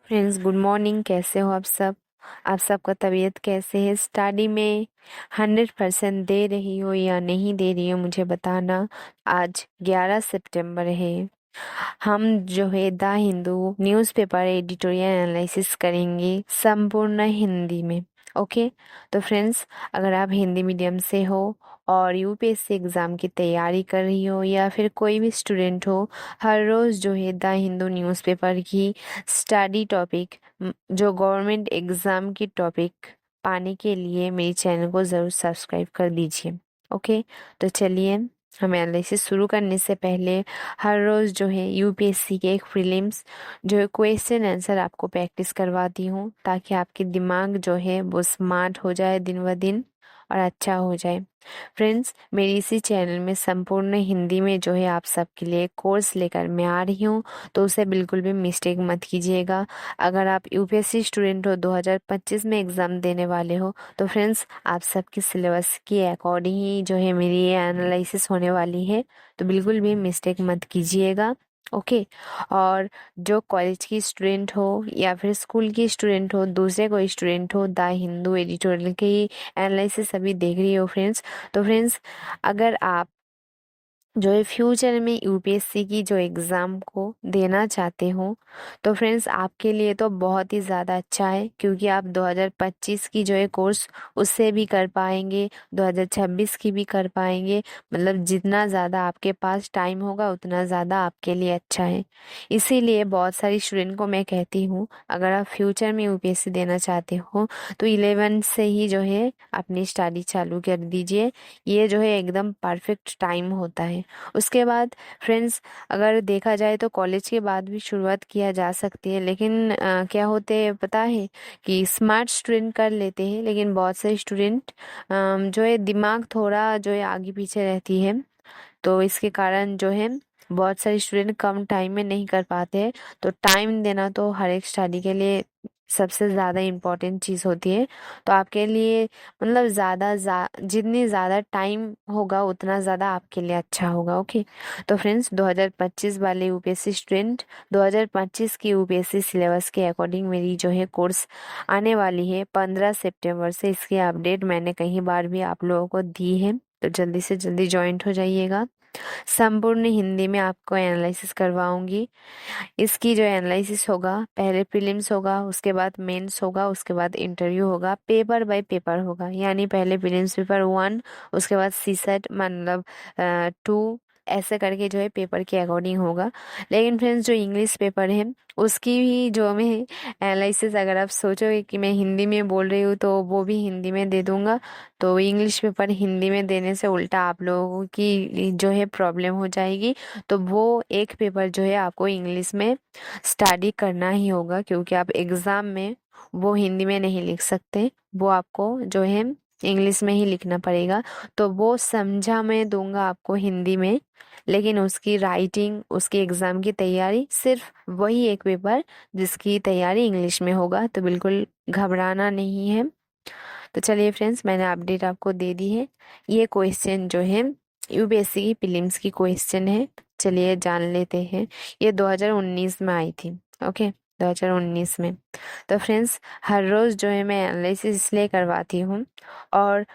Friends, good morning. कैसे हो आप सब? आप सबका तबीयत कैसे है? स्टडी में 100% दे रही हो या नहीं दे रही हो, मुझे बताना। आज 11 सितंबर है। हम जो है the Hindu newspaper editorial analysis करेंगे संपूर्ण हिंदी में। ओके। तो फ्रेंड्स, अगर आप हिंदी मीडियम से हो और यूपीएससी एग्ज़ाम की तैयारी कर रही हो या फिर कोई भी स्टूडेंट हो, हर रोज़ जो है द हिंदू न्यूज़पेपर की स्टडी टॉपिक, जो गवर्नमेंट एग्ज़ाम की टॉपिक पाने के लिए मेरे चैनल को ज़रूर सब्सक्राइब कर दीजिए। ओके। तो चलिए, हम एनालिसिस शुरू करने से पहले हर रोज़ जो है यूपीएससी के एक प्रीलिम्स जो है क्वेश्चन आंसर आपको प्रैक्टिस करवाती हूँ, ताकि आपके दिमाग जो है वो स्मार्ट हो जाए दिन ब दिन और अच्छा हो जाए। फ्रेंड्स, मेरी इसी चैनल में संपूर्ण हिंदी में जो है आप सबके लिए कोर्स लेकर मैं आ रही हूँ, तो उसे बिल्कुल भी मिस्टेक मत कीजिएगा। अगर आप यूपीएससी स्टूडेंट हो, 2025 में एग्ज़ाम देने वाले हो, तो फ्रेंड्स आप सबके सिलेबस के अकॉर्डिंग ही जो है मेरी ये एनालिसिस होने वाली है, तो बिल्कुल भी मिस्टेक मत कीजिएगा। ओके। और जो कॉलेज की स्टूडेंट हो या फिर स्कूल की स्टूडेंट हो, दूसरे कोई स्टूडेंट हो, द हिंदू एडिटोरियल की एनालिसिस अभी देख रही हो फ्रेंड्स, तो फ्रेंड्स अगर आप जो है फ्यूचर में यूपीएससी की जो एग्ज़ाम को देना चाहते हो, तो फ्रेंड्स आपके लिए तो बहुत ही ज़्यादा अच्छा है, क्योंकि आप 2025 की जो है कोर्स उससे भी कर पाएंगे, 2026 की भी कर पाएंगे। मतलब जितना ज़्यादा आपके पास टाइम होगा उतना ज़्यादा आपके लिए अच्छा है। इसीलिए बहुत सारी स्टूडेंट को मैं कहती हूँ, अगर आप फ्यूचर में यूपीएससी देना चाहते हो तो 11 से ही जो है अपनी स्टडी चालू कर दीजिए। ये जो है एकदम परफेक्ट टाइम होता है। उसके बाद फ्रेंड्स, अगर देखा जाए तो कॉलेज के बाद भी शुरुआत किया जा सकती है, लेकिन क्या होते हैं पता है कि स्मार्ट स्टूडेंट कर लेते हैं, लेकिन बहुत से स्टूडेंट जो है दिमाग थोड़ा जो है आगे पीछे रहती है, तो इसके कारण जो है बहुत सारे स्टूडेंट कम टाइम में नहीं कर पाते हैं। तो टाइम देना तो हर एक स्टडी के लिए सबसे ज़्यादा इम्पोर्टेंट चीज़ होती है। तो आपके लिए मतलब जितनी ज़्यादा टाइम होगा उतना ज़्यादा आपके लिए अच्छा होगा। ओके। तो फ्रेंड्स, 2025 वाले यूपीएससी स्टूडेंट, 2025 की यूपीएससी सिलेबस के अकॉर्डिंग मेरी जो है कोर्स आने वाली है 15 सितंबर से। इसकी अपडेट मैंने कहीं बार भी आप लोगों को दी है, तो जल्दी से जल्दी ज्वाइंट हो जाइएगा। संपूर्ण हिंदी में आपको एनालिसिस करवाऊंगी। इसकी जो एनालिसिस होगा, पहले प्रीलिम्स होगा, उसके बाद मेंस होगा, उसके बाद इंटरव्यू होगा, पेपर बाय पेपर होगा। यानी पहले प्रीलिम्स पेपर 1, उसके बाद सीसेट मतलब 2, ऐसे करके जो है पेपर के अकॉर्डिंग होगा। लेकिन फ्रेंड्स, जो इंग्लिश पेपर है उसकी भी जो मैं एनालिसिस, अगर आप सोचोगे कि मैं हिंदी में बोल रही हूँ, तो वो भी हिंदी में दे दूंगा। तो इंग्लिश पेपर हिंदी में देने से उल्टा आप लोगों की जो है प्रॉब्लम हो जाएगी। तो वो एक पेपर जो है आपको इंग्लिश में स्टडी करना ही होगा, क्योंकि आप एग्ज़ाम में वो हिंदी में नहीं लिख सकते, वो आपको जो है इंग्लिश में ही लिखना पड़ेगा। तो वो समझा मैं दूंगा आपको हिंदी में, लेकिन उसकी राइटिंग, उसकी एग्ज़ाम की तैयारी सिर्फ वही एक पेपर जिसकी तैयारी इंग्लिश में होगा। तो बिल्कुल घबराना नहीं है। तो चलिए फ्रेंड्स, मैंने अपडेट आपको दे दी है। ये क्वेश्चन जो है यूपीएससी की प्रीलिम्स की क्वेश्चन है। चलिए जान लेते हैं। ये 2019 में आई थी। ओके, 2019 में। तो फ्रेंड्स, हर रोज़ जो है मैं एनालिसिस इसलिए करवाती हूँ, और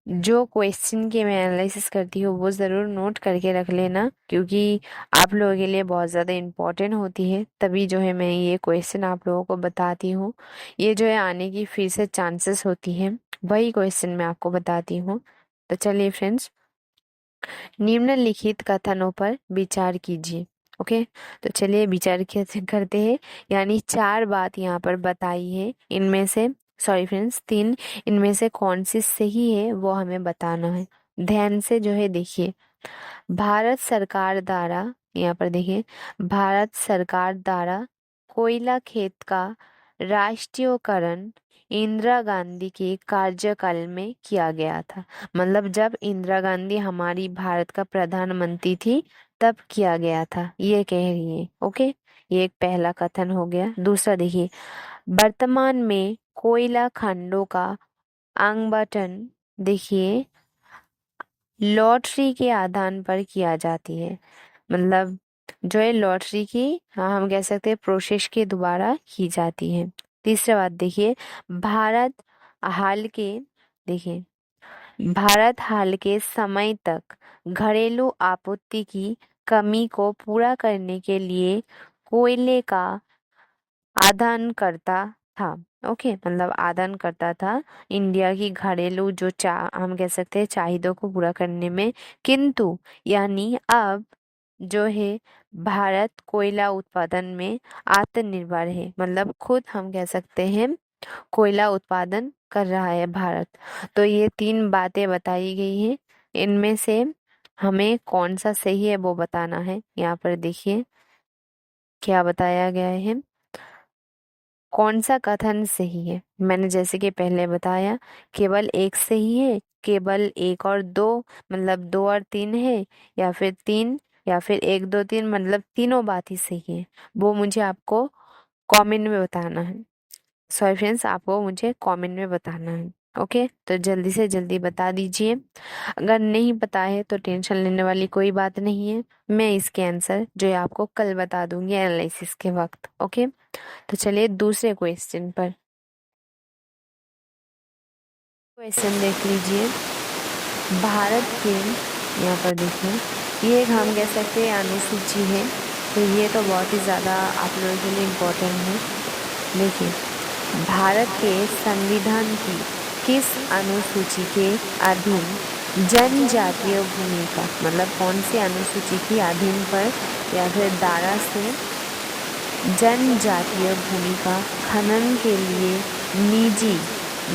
जो क्वेश्चन की मैं एनालिसिस करती हूँ वो ज़रूर नोट करके रख लेना, क्योंकि आप लोगों के लिए बहुत ज़्यादा इम्पोर्टेंट होती है। तभी जो है मैं ये क्वेश्चन आप लोगों को बताती हूँ। ये जो है आने की फिर से चांसेस होती है, वही क्वेश्चन मैं आपको बताती हूँ। तो चलिए फ्रेंड्स, निम्नलिखित कथनों पर विचार कीजिए। ओके। तो चलिए विचार कैसे करते हैं। यानी 4 बात यहाँ पर बताई है, इनमें से सॉरी फ्रेंड्स 3, इनमें से कौन सी सही है वो हमें बताना है। ध्यान से जो है देखिए। भारत सरकार द्वारा, यहाँ पर देखिए, भारत सरकार द्वारा कोयला खेत का राष्ट्रीयकरण इंदिरा गांधी के कार्यकाल में किया गया था। मतलब जब इंदिरा गांधी हमारी भारत का प्रधानमंत्री थी तब किया गया था, ये कह रही है। ओके। ये एक पहला कथन हो गया। दूसरा देखिए, वर्तमान में कोयला खंडों का आवंटन देखिए लॉटरी के आधार पर किया जाती है। मतलब जो है लॉटरी की, हाँ हम कह सकते हैं प्रोसेस के द्वारा की जाती है। तीसरा बात देखिए, भारत हाल के देखिए भारत हाल के समय तक घरेलू आपूर्ति की कमी को पूरा करने के लिए कोयले का आदान करता था। ओके, मतलब आदान करता था इंडिया की घरेलू जो हम कह सकते हैं चाहिदों को पूरा करने में। किंतु यानी अब जो है भारत कोयला उत्पादन में आत्मनिर्भर है, मतलब खुद हम कह सकते हैं कोयला उत्पादन कर रहा है भारत। तो ये तीन बातें बताई गई हैं, इनमें से हमें कौन सा सही है वो बताना है। यहाँ पर देखिए क्या बताया गया है, कौन सा कथन सही है। मैंने जैसे कि पहले बताया, केवल एक सही है, केवल एक और दो, मतलब दो और तीन है, या फिर तीन, या फिर एक दो तीन, मतलब तीनों बात ही सही है। वो मुझे आपको कमेंट में बताना है। सॉरी फ्रेंड्स, आपको मुझे कमेंट में बताना है। ओके, तो जल्दी से जल्दी बता दीजिए। अगर नहीं पता है तो टेंशन लेने वाली कोई बात नहीं है, मैं इसके आंसर जो है आपको कल बता दूंगी एनालिसिस के वक्त। ओके, तो चलिए दूसरे क्वेश्चन पर। क्वेश्चन देख लीजिए, भारत के, यहाँ पर देखिए ये एक हम कह सकते हैं अनुसूची है, तो ये तो बहुत ही ज़्यादा आप लोगों के लिए इम्पोर्टेंट है। देखिए, भारत के संविधान की किस अनुसूची के अधीन जनजातीय भूमि का, मतलब कौन सी अनुसूची की अधीन पर या फिर धारा से जनजातीय भूमि का खनन के लिए निजी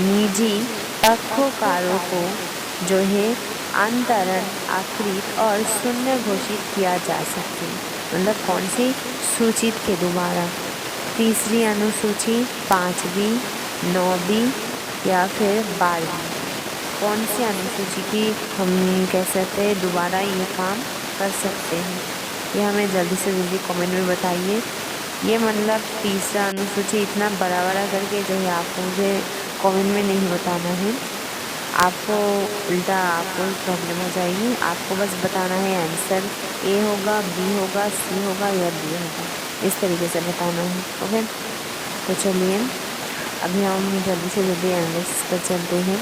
निजी पक्षकारों को जो है अंतरण आकृत और शून्य घोषित किया जा सकते, मतलब कौन सी सूची के द्वारा, तीसरी अनुसूची, पांचवी, नौवीं या फिर 12वीं, कौन सी अनुसूची की हम कह सकते हैं दोबारा ये काम कर सकते हैं। ये हमें जल्दी से जल्दी कमेंट में बताइए। ये मतलब तीसरा अनुसूची इतना बड़ा बड़ा करके जो है आपको मुझे कमेंट में नहीं बताना है, आपको उल्टा आपको प्रॉब्लम हो जाएगी। आपको बस बताना है आंसर ए होगा, बी होगा, सी होगा या डी होगा, इस तरीके से बताना है। ओके, तो चलिए अभी हम जल्दी से जल्दी एनालिसिस पर चलते हैं।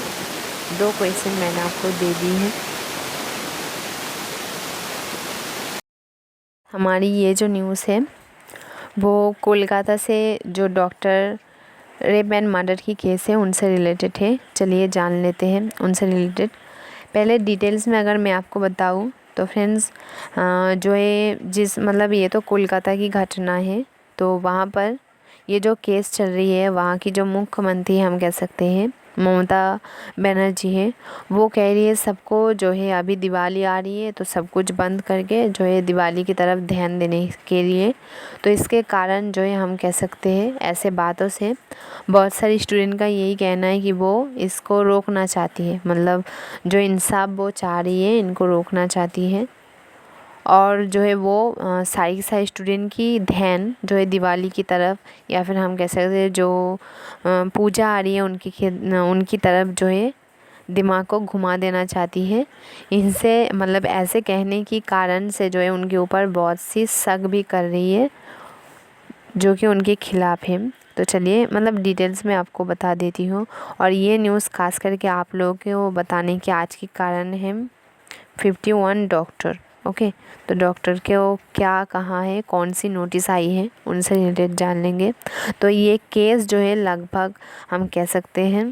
दो क्वेश्चन मैंने आपको दे दी हैं। हमारी ये जो न्यूज़ है वो कोलकाता से जो डॉक्टर रेप एंड मर्डर की केस है उनसे रिलेटेड है। चलिए जान लेते हैं उनसे रिलेटेड। पहले डिटेल्स में अगर मैं आपको बताऊं तो फ्रेंड्स, जो है जिस मतलब ये तो कोलकाता की घटना है, तो वहाँ पर ये जो केस चल रही है, वहाँ की जो मुख्यमंत्री हम कह सकते हैं ममता बनर्जी है, वो कह रही है सबको जो है अभी दिवाली आ रही है तो सब कुछ बंद करके जो है दिवाली की तरफ ध्यान देने के लिए। तो इसके कारण जो है हम कह सकते हैं ऐसे बातों से बहुत सारी स्टूडेंट का यही कहना है कि वो इसको रोकना चाहती है, मतलब जो इंसाफ वो चाह रही है इनको रोकना चाहती है। और जो है वो सारी की सारी स्टूडेंट की ध्यान जो है दिवाली की तरफ या फिर हम कह सकते हैं जो पूजा आ रही है उनकी तरफ जो है दिमाग को घुमा देना चाहती है। इनसे मतलब ऐसे कहने की कारण से जो है उनके ऊपर बहुत सी शक भी कर रही है जो कि उनके खिलाफ है। तो चलिए मतलब डिटेल्स में आपको बता देती हूँ, और ये न्यूज़ खास करके आप लोगों को बताने के आज के कारण है 51 डॉक्टर। ओके, तो डॉक्टर के वो क्या कहाँ है, कौन सी नोटिस आई है, उनसे रिलेटेड जान लेंगे। तो ये केस जो है लगभग हम कह सकते हैं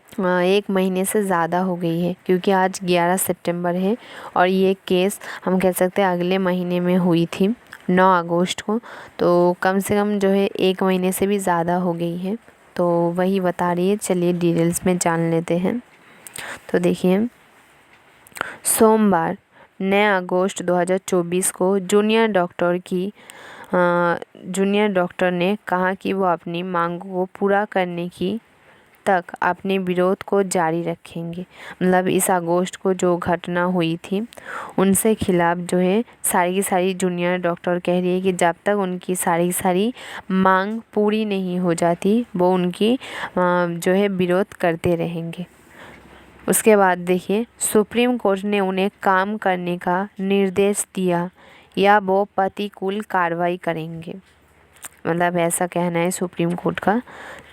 1 महीने से ज़्यादा हो गई है, क्योंकि आज 11 सितंबर है और ये केस हम कह सकते हैं अगले महीने में हुई थी 9 अगस्त को। तो कम से कम जो है 1 महीने से भी ज़्यादा हो गई है, तो वही बता रही है। चलिए डिटेल्स में जान लेते हैं। तो देखिए, सोमवार 9 अगस्त 2024 को जूनियर डॉक्टर ने कहा कि वो अपनी मांगों को पूरा करने की तक अपने विरोध को जारी रखेंगे। मतलब इस अगस्त को जो घटना हुई थी उनसे खिलाफ जो है सारी की सारी जूनियर डॉक्टर कह रही है कि जब तक उनकी सारी की सारी मांग पूरी नहीं हो जाती वो उनकी जो है विरोध करते रहेंगे। उसके बाद देखिए, सुप्रीम कोर्ट ने उन्हें काम करने का निर्देश दिया। या वो प्रतिकूल कार्रवाई करेंगे। मतलब ऐसा कहना है सुप्रीम कोर्ट का।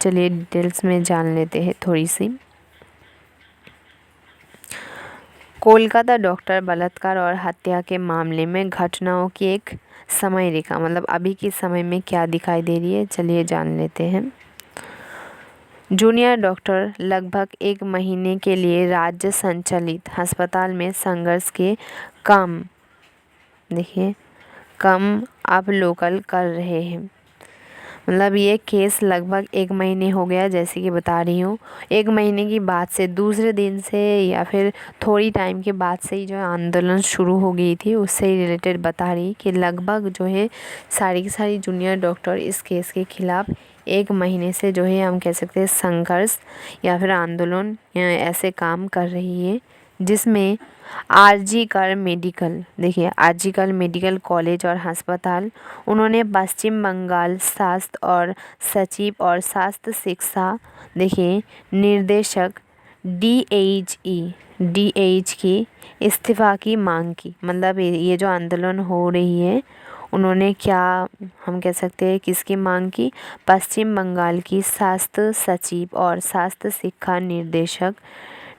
चलिए डिटेल्स में जान लेते हैं थोड़ी सी। कोलकाता डॉक्टर बलात्कार और हत्या के मामले में घटनाओं की एक समय रेखा, मतलब अभी के समय में क्या दिखाई दे रही है, चलिए जान लेते हैं। जूनियर डॉक्टर लगभग 1 महीने के लिए राज्य संचालित अस्पताल में संघर्ष के कम अवलोकन कर रहे हैं। मतलब ये केस लगभग 1 महीने हो गया, जैसे कि बता रही हूँ। 1 महीने की बाद से दूसरे दिन से या फिर थोड़ी टाइम के बाद से ही जो है आंदोलन शुरू हो गई थी, उससे रिलेटेड बता रही कि लगभग जो है सारी की सारी जूनियर डॉक्टर इस केस के खिलाफ 1 महीने से जो है हम कह सकते हैं संघर्ष या फिर आंदोलन ऐसे काम कर रही है, जिसमें आरजीकर मेडिकल कॉलेज और अस्पताल, उन्होंने पश्चिम बंगाल स्वास्थ्य और सचिव और स्वास्थ्य शिक्षा निर्देशक डीएच की इस्तीफा की मांग की। मतलब ये जो आंदोलन हो रही है, उन्होंने क्या हम कह सकते हैं किसकी मांग की, पश्चिम बंगाल की स्वास्थ्य सचिव और स्वास्थ्य शिक्षा निर्देशक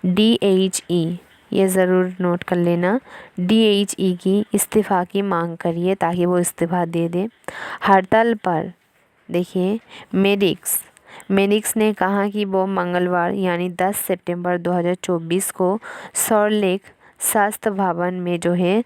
DHE, ये ज़रूर नोट कर लेना, DHE की इस्तीफ़ा की मांग करिए ताकि वो इस्तीफ़ा दे दे। हड़ताल पर मेडिक्स ने कहा कि वो मंगलवार यानी 10 सितंबर 2024 को सॉल्टलेक स्वास्थ्य भवन में जो है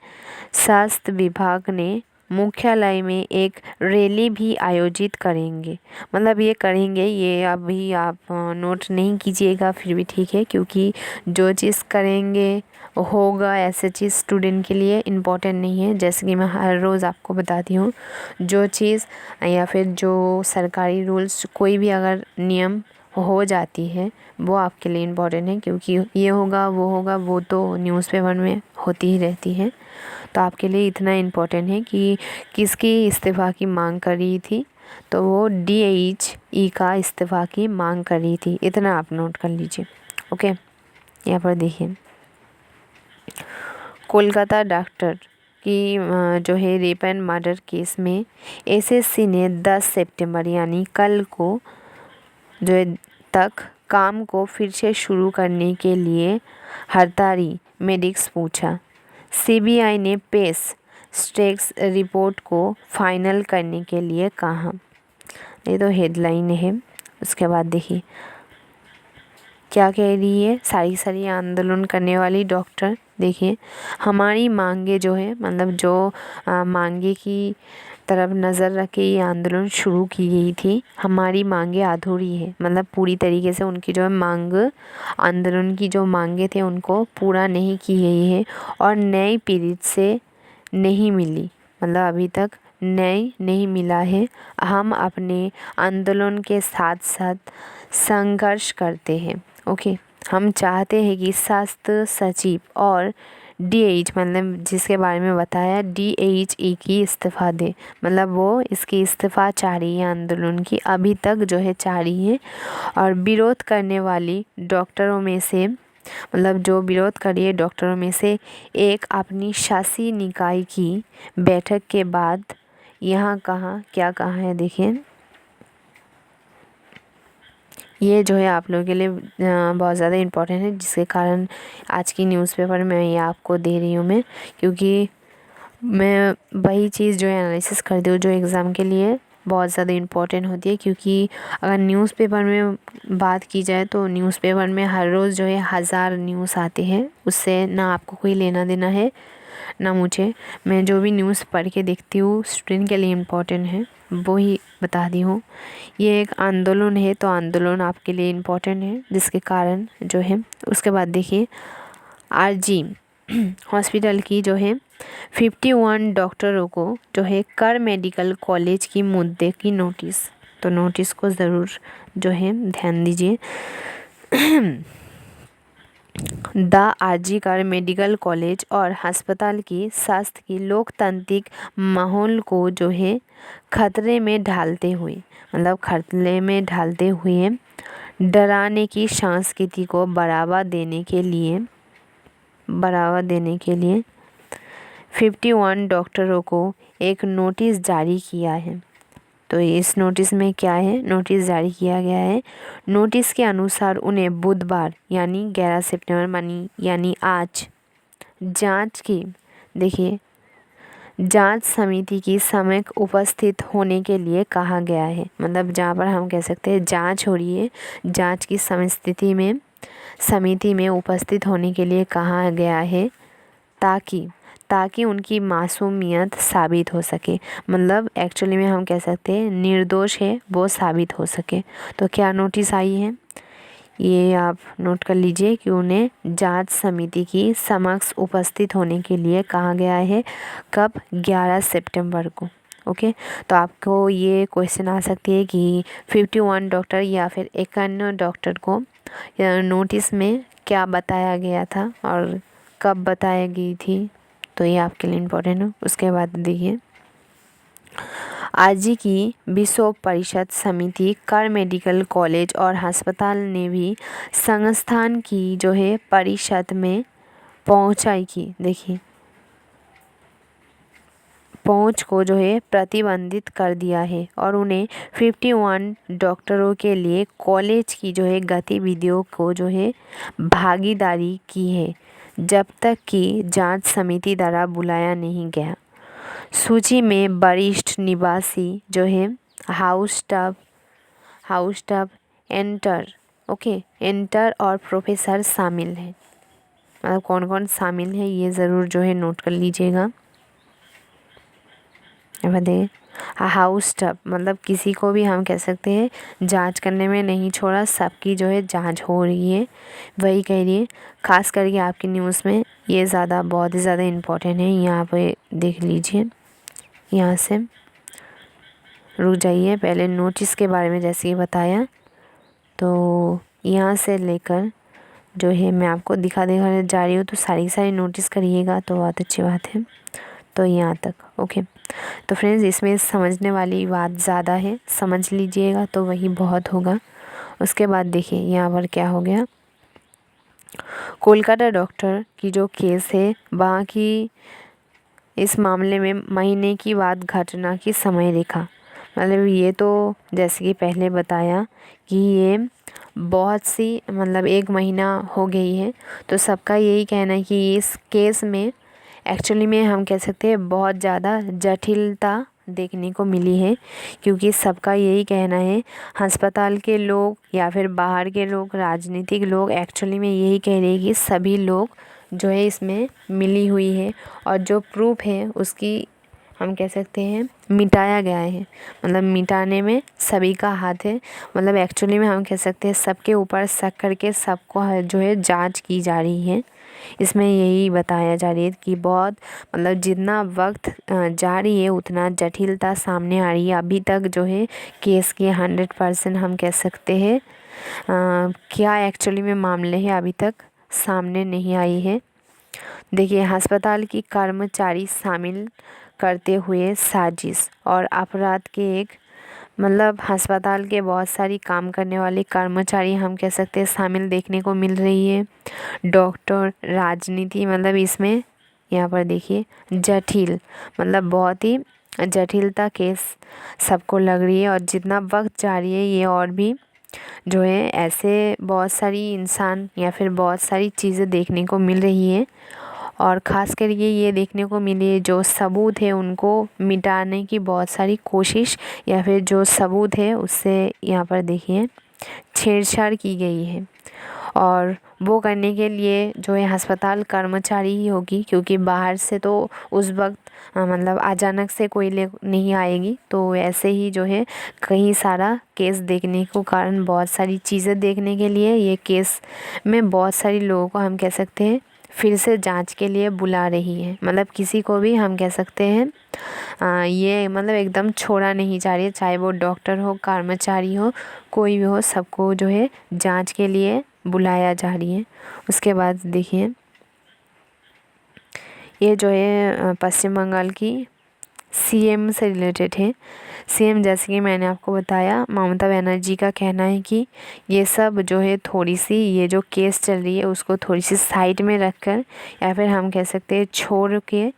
स्वास्थ्य विभाग ने मुख्यालय में एक रैली भी आयोजित करेंगे। मतलब ये करेंगे, ये अभी आप नोट नहीं कीजिएगा, फिर भी ठीक है, क्योंकि जो चीज़ करेंगे होगा ऐसे चीज़ स्टूडेंट के लिए इम्पोर्टेंट नहीं है। जैसे कि मैं हर रोज़ आपको बताती हूँ, जो चीज़ या फिर जो सरकारी रूल्स कोई भी अगर नियम हो जाती है वो आपके लिए इम्पोर्टेंट है, क्योंकि ये होगा वो तो न्यूज़पेपर में होती ही रहती है। तो आपके लिए इतना इम्पोर्टेंट है कि किसकी इस्तीफ़ा की मांग कर रही थी, तो वो DHE का इस्तीफ़ा की मांग कर रही थी। इतना आप नोट कर लीजिए। ओके, यहाँ पर देखिए, कोलकाता डॉक्टर की जो है रेप एंड मर्डर केस में SSC ने 10 सितंबर यानी कल को जो है तक काम को फिर से शुरू करने के लिए हड़ताली मेडिक्स पूछा। CBI ने पेस स्टेक्स रिपोर्ट को फाइनल करने के लिए कहा। ये तो हेडलाइन है। उसके बाद देखिए क्या कह रही है सारी आंदोलन करने वाली डॉक्टर। देखिए, हमारी मांगे जो है, मतलब जो मांगे की तरफ नज़र रख के ये आंदोलन शुरू की गई थी, हमारी मांगे अधूरी है। मतलब पूरी तरीके से उनकी जो है मांग, आंदोलन की जो मांगे थे उनको पूरा नहीं की गई है और नई पीरियड से नहीं मिली, मतलब अभी तक न्याय नहीं मिला है। हम अपने आंदोलन के साथ साथ संघर्ष करते हैं। ओके, हम चाहते हैं कि स्वास्थ्य सचिव और DH, मतलब जिसके बारे में बताया, DHE की इस्तीफ़ा दे। मतलब वो इसकी इस्तीफ़ा चाह रही है, आंदोलन की अभी तक जो है चाह रही है। और विरोध करने वाली डॉक्टरों में से, मतलब जो विरोध कर रही है डॉक्टरों में से एक अपनी शासी निकाय की बैठक के बाद यहाँ क्या कहा है, देखिए। ये जो है आप लोगों के लिए बहुत ज़्यादा इम्पोर्टेंट है, जिसके कारण आज की न्यूज़पेपर में ये आपको दे रही हूँ मैं, क्योंकि मैं वही चीज़ जो है एनालिसिस करती हूँ जो एग्ज़ाम के लिए बहुत ज़्यादा इम्पोर्टेंट होती है। क्योंकि अगर न्यूज़पेपर में बात की जाए तो न्यूज़पेपर में हर रोज़ जो है 1000 न्यूज़ आते हैं, उससे ना आपको कोई लेना देना है ना मुझे। मैं जो भी न्यूज़ पढ़ के देखती हूँ स्टूडेंट के लिए इम्पोर्टेंट है, वो ही बता दी हूँ। ये एक आंदोलन है तो आंदोलन आपके लिए इम्पोर्टेंट है, जिसके कारण जो है। उसके बाद देखिए, RG हॉस्पिटल की जो है 51 डॉक्टरों को जो है कर मेडिकल कॉलेज की मुद्दे की नोटिस, तो नोटिस को ज़रूर जो है ध्यान दीजिए। द RG कर मेडिकल कॉलेज और अस्पताल की स्वास्थ्य की लोकतांत्रिक माहौल को जो है खतरे में ढालते हुए, मतलब खतरे में ढालते हुए डराने की संस्कृति को बढ़ावा देने के लिए 51 डॉक्टरों को एक नोटिस जारी किया है। तो इस नोटिस में क्या है, नोटिस जारी किया गया है। नोटिस के अनुसार उन्हें बुधवार यानी 11 सितंबर यानी आज जांच की, देखिए, जांच समिति की समक्ष उपस्थित होने के लिए कहा गया है। मतलब जहाँ पर हम कह सकते हैं जांच हो रही है, जांच की समिति में उपस्थित होने के लिए कहा गया है ताकि उनकी मासूमियत साबित हो सके। मतलब एक्चुअली में हम कह सकते हैं निर्दोष है वो साबित हो सके। तो क्या नोटिस आई है, ये आप नोट कर लीजिए कि उन्हें जांच समिति की समक्ष उपस्थित होने के लिए कहा गया है। कब? 11 सितंबर को। ओके, तो आपको ये क्वेश्चन आ सकती है कि 51 डॉक्टर या फिर 51 डॉक्टर को नोटिस में क्या बताया गया था और कब बताया गई थी। तो ये आपके लिए इम्पोर्टेंट है। उसके बाद देखिए, आरजी की विश्व परिषद समिति कर मेडिकल कॉलेज और अस्पताल ने भी संस्थान की जो है परिषद में पहुंचाई की, देखिए, पहुंच को जो है प्रतिबंधित कर दिया है और उन्हें 51 डॉक्टरों के लिए कॉलेज की जो है गतिविधियों को जो है भागीदारी की है जब तक कि जांच समिति द्वारा बुलाया नहीं गया। सूची में वरिष्ठ निवासी जो है हाउस टब एंटर और प्रोफेसर शामिल है। मतलब कौन कौन शामिल है ये ज़रूर जो है नोट कर लीजिएगा। हाउस टब मतलब किसी को भी हम कह सकते हैं जांच करने में नहीं छोड़ा, सबकी जो है जांच हो रही है, वही कह रही है। खास करके आपकी न्यूज़ में ये बहुत ही ज़्यादा इम्पोर्टेंट है। यहाँ पे देख लीजिए, यहाँ से रुक जाइए, पहले नोटिस के बारे में जैसे ही बताया तो यहाँ से लेकर जो है मैं आपको दिखा जा रही हूँ, तो सारी नोटिस करिएगा तो बहुत अच्छी बात है। तो यहाँ तक ओके। तो फ्रेंड्स, इसमें समझने वाली बात ज़्यादा है, समझ लीजिएगा तो वही बहुत होगा। उसके बाद देखिए यहाँ पर क्या हो गया, कोलकाता डॉक्टर की जो केस है वहाँ की इस मामले में महीने की बाद घटना की समय रेखा, मतलब ये तो जैसे कि पहले बताया कि ये बहुत सी मतलब 1 महीना हो गई है। तो सबका यही कहना है कि इस केस में एक्चुअली में हम कह सकते हैं बहुत ज़्यादा जटिलता देखने को मिली है, क्योंकि सबका यही कहना है, अस्पताल के लोग या फिर बाहर के लोग, राजनीतिक लोग एक्चुअली में यही कह रहे हैं कि सभी लोग जो है इसमें मिली हुई है और जो प्रूफ है उसकी हम कह सकते हैं मिटाया गया है। मतलब मिटाने में सभी का हाथ है। मतलब एक्चुअली में हम कह सकते हैं सबके ऊपर शक करके सबको जो है जांच की जा रही है। इसमें यही बताया जा रही है कि बहुत मतलब जितना वक्त जा रही है उतना जटिलता सामने आ रही है। अभी तक जो है केस की 100% हम कह सकते हैं क्या एक्चुअली में मामले हैं अभी तक सामने नहीं आई है। देखिए, अस्पताल की कर्मचारी शामिल करते हुए साजिश और अपराध के एक मतलब अस्पताल के बहुत सारी काम करने वाले कर्मचारी हम कह सकते हैं शामिल देखने को मिल रही है। डॉक्टर, राजनीति, मतलब इसमें यहाँ पर देखिए जटिल मतलब बहुत ही जटिलता केस सबको लग रही है और जितना वक्त जा रही है ये और भी जो है ऐसे बहुत सारी इंसान या फिर बहुत सारी चीज़ें देखने को मिल रही है। और ख़ास करके ये देखने को मिली है जो सबूत है उनको मिटाने की बहुत सारी कोशिश या फिर जो सबूत है उससे यहाँ पर देखिए छेड़छाड़ की गई है। और वो करने के लिए जो है अस्पताल कर्मचारी ही होगी, क्योंकि बाहर से तो उस वक्त मतलब अचानक से कोई ले नहीं आएगी। तो ऐसे ही जो है कई सारा केस देखने को कारण बहुत सारी चीज़ें देखने के लिए ये केस में बहुत सारी लोगों को हम कह सकते हैं फिर से जांच के लिए बुला रही है। मतलब किसी को भी हम कह सकते हैं ये मतलब एकदम छोड़ा नहीं जा रही है, चाहे वो डॉक्टर हो, कर्मचारी हो, कोई भी हो, सबको जो है जांच के लिए बुलाया जा रही है। उसके बाद देखिए ये जो है पश्चिम बंगाल की सीएम से रिलेटेड है। सीएम जैसे कि मैंने आपको बताया ममता बनर्जी का कहना है कि ये सब जो है थोड़ी सी ये जो केस चल रही है उसको थोड़ी सी साइड में रखकर या फिर हम कह सकते हैं छोड़ के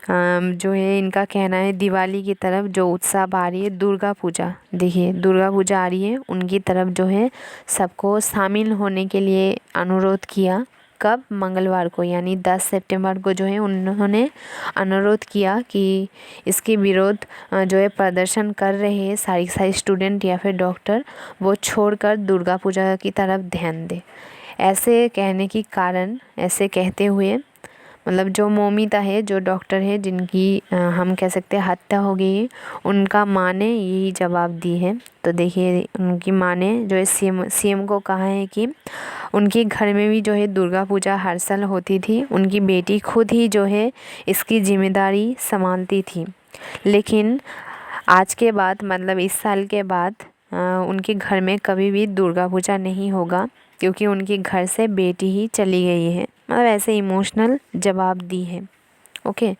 जो है इनका कहना है दिवाली की तरफ जो उत्सव आ रही है, दुर्गा पूजा, देखिए दुर्गा पूजा आ रही है, उनकी तरफ जो है सबको शामिल होने के लिए अनुरोध किया। कब? मंगलवार को, यानी 10 सितंबर को जो है उन्होंने अनुरोध किया कि इसके विरोध जो है प्रदर्शन कर रहे हैं सारी स्टूडेंट या फिर डॉक्टर, वो छोड़कर दुर्गा पूजा की तरफ ध्यान दें। ऐसे कहने की कारण, ऐसे कहते हुए मतलब जो मोमिता है, जो डॉक्टर है जिनकी हम कह सकते हैं हत्या हो गई है, उनका माँ ने यही जवाब दी है। तो देखिए उनकी माँ ने जो है सीएम को कहा है कि उनके घर में भी जो है दुर्गा पूजा हर साल होती थी, उनकी बेटी खुद ही जो है इसकी जिम्मेदारी संभालती थी, लेकिन आज के बाद मतलब इस साल के बाद उनके घर में कभी भी दुर्गा पूजा नहीं होगा, क्योंकि उनके घर से बेटी ही चली गई है। मतलब ऐसे इमोशनल जवाब दी है। ओके,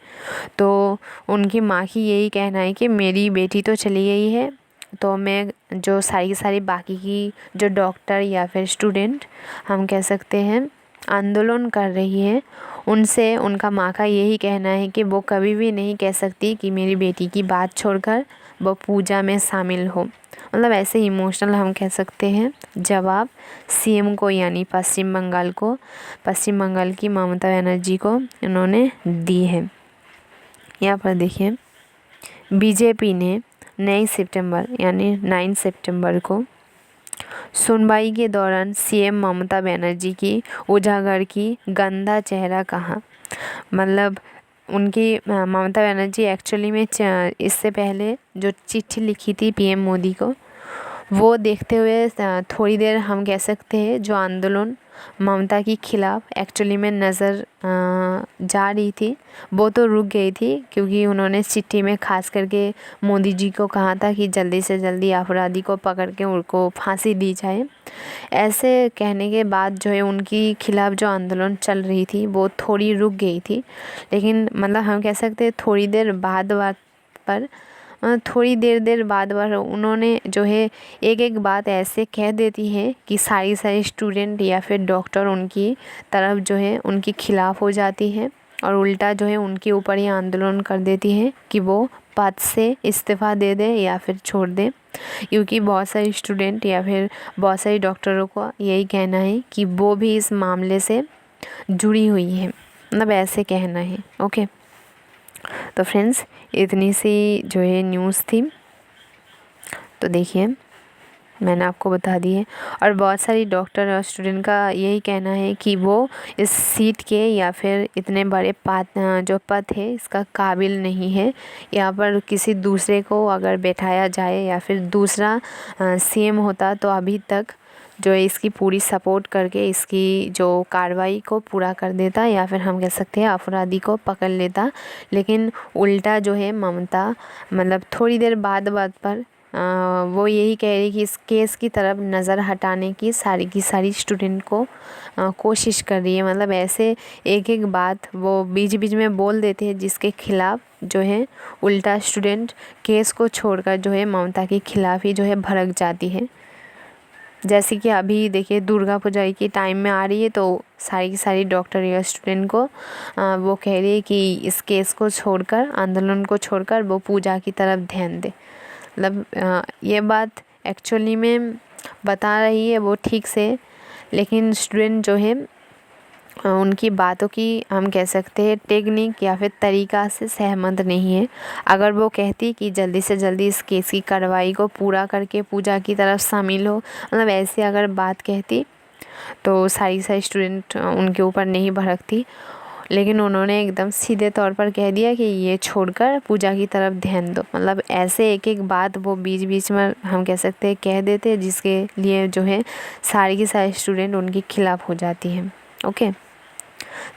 तो उनकी माँ की यही कहना है कि मेरी बेटी तो चली गई है, तो मैं जो सारी बाकी की जो डॉक्टर या फिर स्टूडेंट हम कह सकते हैं आंदोलन कर रही है, उनसे उनका माँ का यही कहना है कि वो कभी भी नहीं कह सकती कि मेरी बेटी की बात छोड़कर वो पूजा में शामिल हो। मतलब ऐसे इमोशनल हम कह सकते हैं जवाब सीएम को, यानी पश्चिम बंगाल की ममता बनर्जी को उन्होंने दी है। यहाँ पर देखिए बीजेपी ने 9 सितंबर यानी 9 सितंबर को सुनवाई के दौरान सीएम ममता बनर्जी की उजागर की गंदा चेहरा कहा। मतलब उनकी ममता बनर्जी एक्चुअली में इससे पहले जो चिट्ठी लिखी थी पीएम मोदी को, वो देखते हुए थोड़ी देर हम कह सकते हैं जो आंदोलन ममता के खिलाफ एक्चुअली में नज़र जा रही थी, वो तो रुक गई थी, क्योंकि उन्होंने चिट्ठी में खास करके मोदी जी को कहा था कि जल्दी से जल्दी अपराधी को पकड़ के उनको फांसी दी जाए। ऐसे कहने के बाद जो है उनकी खिलाफ जो आंदोलन चल रही थी वो थोड़ी रुक गई थी, लेकिन मतलब हम कह सकते हैं थोड़ी देर बाद पर थोड़ी देर बाद उन्होंने जो है एक बात ऐसे कह देती है कि सारी स्टूडेंट या फिर डॉक्टर उनकी तरफ जो है उनके खिलाफ हो जाती है, और उल्टा जो है उनके ऊपर ही आंदोलन कर देती है कि वो पद से इस्तीफ़ा दे दे या फिर छोड़ दे, क्योंकि बहुत सारे स्टूडेंट या फिर बहुत सारे डॉक्टरों को यही कहना है कि वो भी इस मामले से जुड़ी हुई है। मतलब ऐसे कहना है। ओके, तो फ्रेंड्स इतनी सी जो है न्यूज़ थी, तो देखिए मैंने आपको बता दी है। और बहुत सारी डॉक्टर और स्टूडेंट का यही कहना है कि वो इस सीट के या फिर इतने बड़े जो पद है इसका काबिल नहीं है। यहाँ पर किसी दूसरे को अगर बैठाया जाए या फिर दूसरा सीएम होता तो अभी तक जो है इसकी पूरी सपोर्ट करके इसकी जो कार्रवाई को पूरा कर देता, या फिर हम कह सकते हैं अपराधी को पकड़ लेता, लेकिन उल्टा जो है ममता मतलब थोड़ी देर बाद पर वो यही कह रही कि इस केस की तरफ नज़र हटाने की सारी स्टूडेंट को कोशिश कर रही है। मतलब ऐसे एक बात वो बीच में बोल देते हैं जिसके खिलाफ जो है उल्टा स्टूडेंट केस को छोड़कर जो है ममता के खिलाफ ही जो है भड़क जाती है। जैसे कि अभी देखिए दुर्गा पूजा की टाइम में आ रही है, तो सारी डॉक्टर या स्टूडेंट को वो कह रही है कि इस केस को छोड़कर, आंदोलन को छोड़कर वो पूजा की तरफ ध्यान दे। मतलब ये बात एक्चुअली में बता रही है वो ठीक से, लेकिन स्टूडेंट जो है उनकी बातों की हम कह सकते हैं टेक्निक या फिर तरीका से सहमत नहीं है। अगर वो कहती कि जल्दी से जल्दी इस केस की कार्रवाई को पूरा करके पूजा की तरफ शामिल हो, मतलब ऐसे अगर बात कहती तो सारी स्टूडेंट उनके ऊपर नहीं भड़कती, लेकिन उन्होंने एकदम सीधे तौर पर कह दिया कि ये छोड़कर पूजा की तरफ ध्यान दो। मतलब ऐसे एक बात वो बीच में हम कह सकते हैं कह देते हैं, जिसके लिए जो है सारी स्टूडेंट उनके खिलाफ हो जाती हैं। ओके,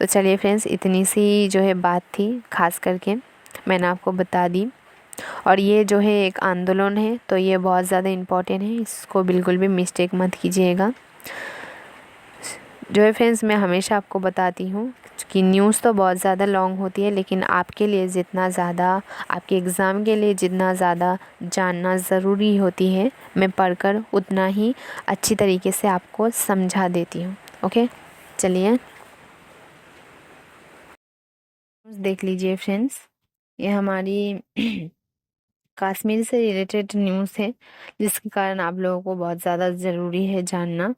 तो चलिए फ्रेंड्स इतनी सी जो है बात थी, खास करके मैंने आपको बता दी। और ये जो है एक आंदोलन है, तो ये बहुत ज़्यादा इम्पोर्टेंट है, इसको बिल्कुल भी मिस्टेक मत कीजिएगा। जो है फ्रेंड्स मैं हमेशा आपको बताती हूँ कि न्यूज़ तो बहुत ज़्यादा लॉन्ग होती है, लेकिन आपके लिए जितना ज़्यादा, आपके एग्ज़ाम के लिए जितना ज़्यादा जानना ज़रूरी होती है, मैं पढ़कर उतना ही अच्छी तरीके से आपको समझा देती हूँ। ओके, चलिए देख लीजिए फ्रेंड्स। ये हमारी कश्मीर से रिलेटेड न्यूज़ है, जिसके कारण आप लोगों को बहुत ज़्यादा ज़रूरी है जानना।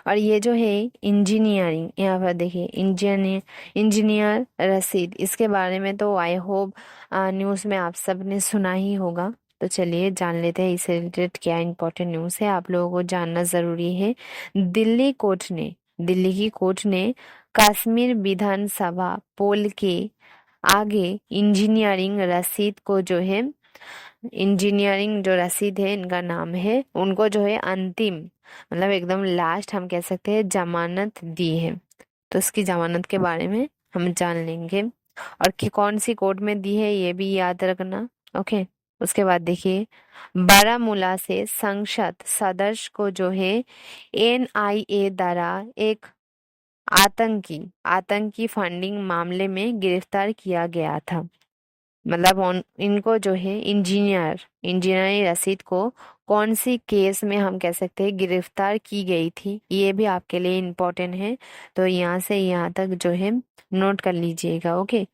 और ये जो है इंजीनियरिंग, यहाँ पर देखिए इंजीनियर रसीद, इसके बारे में तो आई होप न्यूज़ में आप सब ने सुना ही होगा। तो चलिए जान लेते हैं इससे रिलेटेड क्या इंपॉर्टेंट न्यूज़ है, आप लोगों को जानना ज़रूरी है। दिल्ली की कोर्ट ने कश्मीर विधानसभा पोल के आगे इंजीनियरिंग जो रसीद है, इनका नाम है, उनको जो है अंतिम, मतलब एकदम लास्ट हम कह सकते हैं, जमानत दी है। तो इसकी जमानत के बारे में हम जान लेंगे, और कि कौन सी कोर्ट में दी है ये भी याद रखना। ओके। उसके बाद देखिए, बारामूला से संसद सदस्य को जो है एनआईए द्वारा एक आतंकी फंडिंग मामले में गिरफ्तार किया गया था। मतलब इनको जो है इंजीनियरिंग रसीद को कौन सी केस में हम कह सकते हैं गिरफ्तार की गई थी, ये भी आपके लिए इम्पोर्टेंट है। तो यहाँ से यहाँ तक जो है नोट कर लीजिएगा। ओके।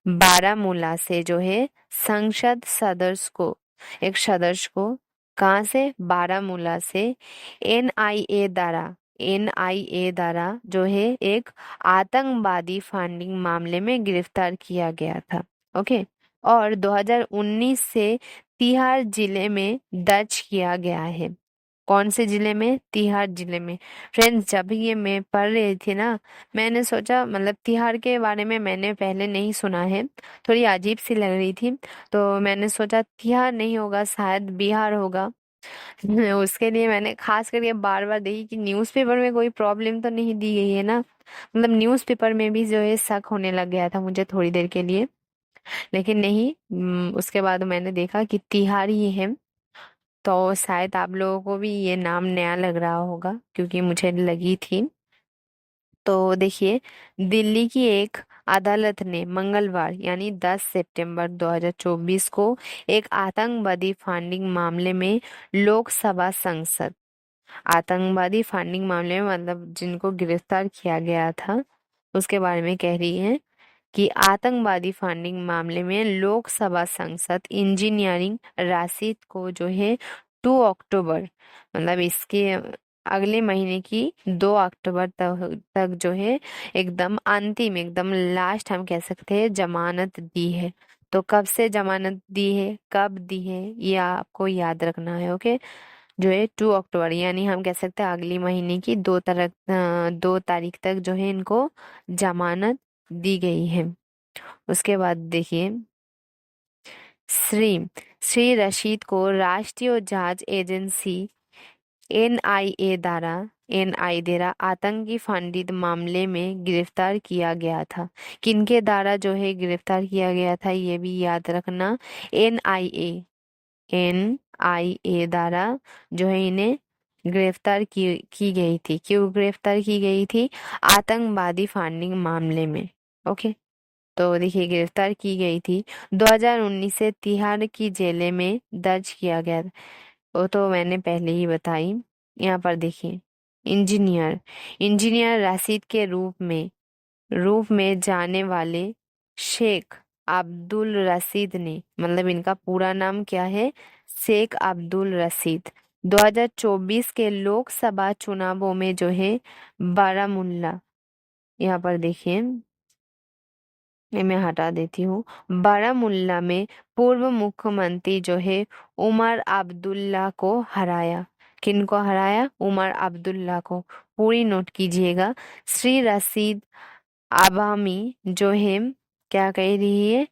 बारामूला से जो है संसद सदस्य को, एक सदस्य को, कहाँ से, बारामूला से एनआईए द्वारा जो है एक आतंकवादी फंडिंग मामले में गिरफ्तार किया गया था। ओके। और 2019 से तिहाड़ जिले में दर्ज किया गया है। कौन से जिले में, तिहाड़ जिले में। फ्रेंड्स, जब ये मैं पढ़ रही थी ना, मैंने सोचा, मतलब तिहाड़ के बारे में मैंने पहले नहीं सुना है, थोड़ी अजीब सी लग रही थी, तो मैंने सोचा तिहाड़ नहीं होगा, शायद बिहार होगा। उसके लिए मैंने खास करके बार बार देखी कि न्यूज़पेपर में कोई प्रॉब्लम तो नहीं दी गई है ना। मतलब न्यूज़पेपर में भी जो है शक होने लग गया था मुझे थोड़ी देर के लिए, लेकिन नहीं। उसके बाद मैंने देखा कि तिहाड़ी है, तो शायद आप लोगों को भी ये नाम नया लग रहा होगा, क्योंकि मुझे लगी थी। तो देखिए, दिल्ली की एक अदालत ने मंगलवार यानी 10 सितंबर 2024 को एक आतंकवादी फंडिंग मामले में लोकसभा सांसद, आतंकवादी फंडिंग मामले में मतलब जिनको गिरफ्तार किया गया था, उसके बारे में कह रही है कि आतंकवादी फंडिंग मामले में लोकसभा सांसद इंजीनियरिंग राशिद को जो है 2 अक्टूबर, मतलब इसके अगले महीने की 2 अक्टूबर तक जो है एकदम अंतिम, एकदम लास्ट हम कह सकते हैं, जमानत दी है। तो कब से जमानत दी है, कब दी है, ये आपको याद रखना है। ओके। जो है 2 अक्टूबर, यानी हम कह सकते हैं अगली महीने की 2 तारीख तक जो है इनको जमानत दी गई है। उसके बाद देखिए, श्री श्री रशीद को राष्ट्रीय जांच एजेंसी एनआईए द्वारा आतंकी फंडित मामले में गिरफ्तार किया गया था। किनके द्वारा जो है गिरफ्तार किया गया था, ये भी याद रखना। एनआईए एनआईए द्वारा जो है इन्हें गिरफ्तार की गई थी। क्यों गिरफ्तार की गई थी, आतंकवादी फंडिंग मामले में। ओके। तो देखिए, गिरफ्तार की गई थी 2019 से तिहाड़ की जेल में दर्ज किया गया था। वो तो मैंने पहले ही बताई। यहाँ पर देखिए, इंजीनियर इंजीनियर राशिद के रूप में जाने वाले शेख अब्दुल रशीद ने, मतलब इनका पूरा नाम क्या है, शेख अब्दुल रशीद, 2024 के लोकसभा चुनावों में जो है बारामूला, यहाँ पर देखिए, ये मैं हटा देती हूँ, बारामूला में पूर्व मुख्यमंत्री जो है उमर अब्दुल्ला को हराया। किनको हराया, उमर अब्दुल्ला को। पूरी नोट कीजिएगा। श्री रशीद आबामी जो है क्या कह रही है,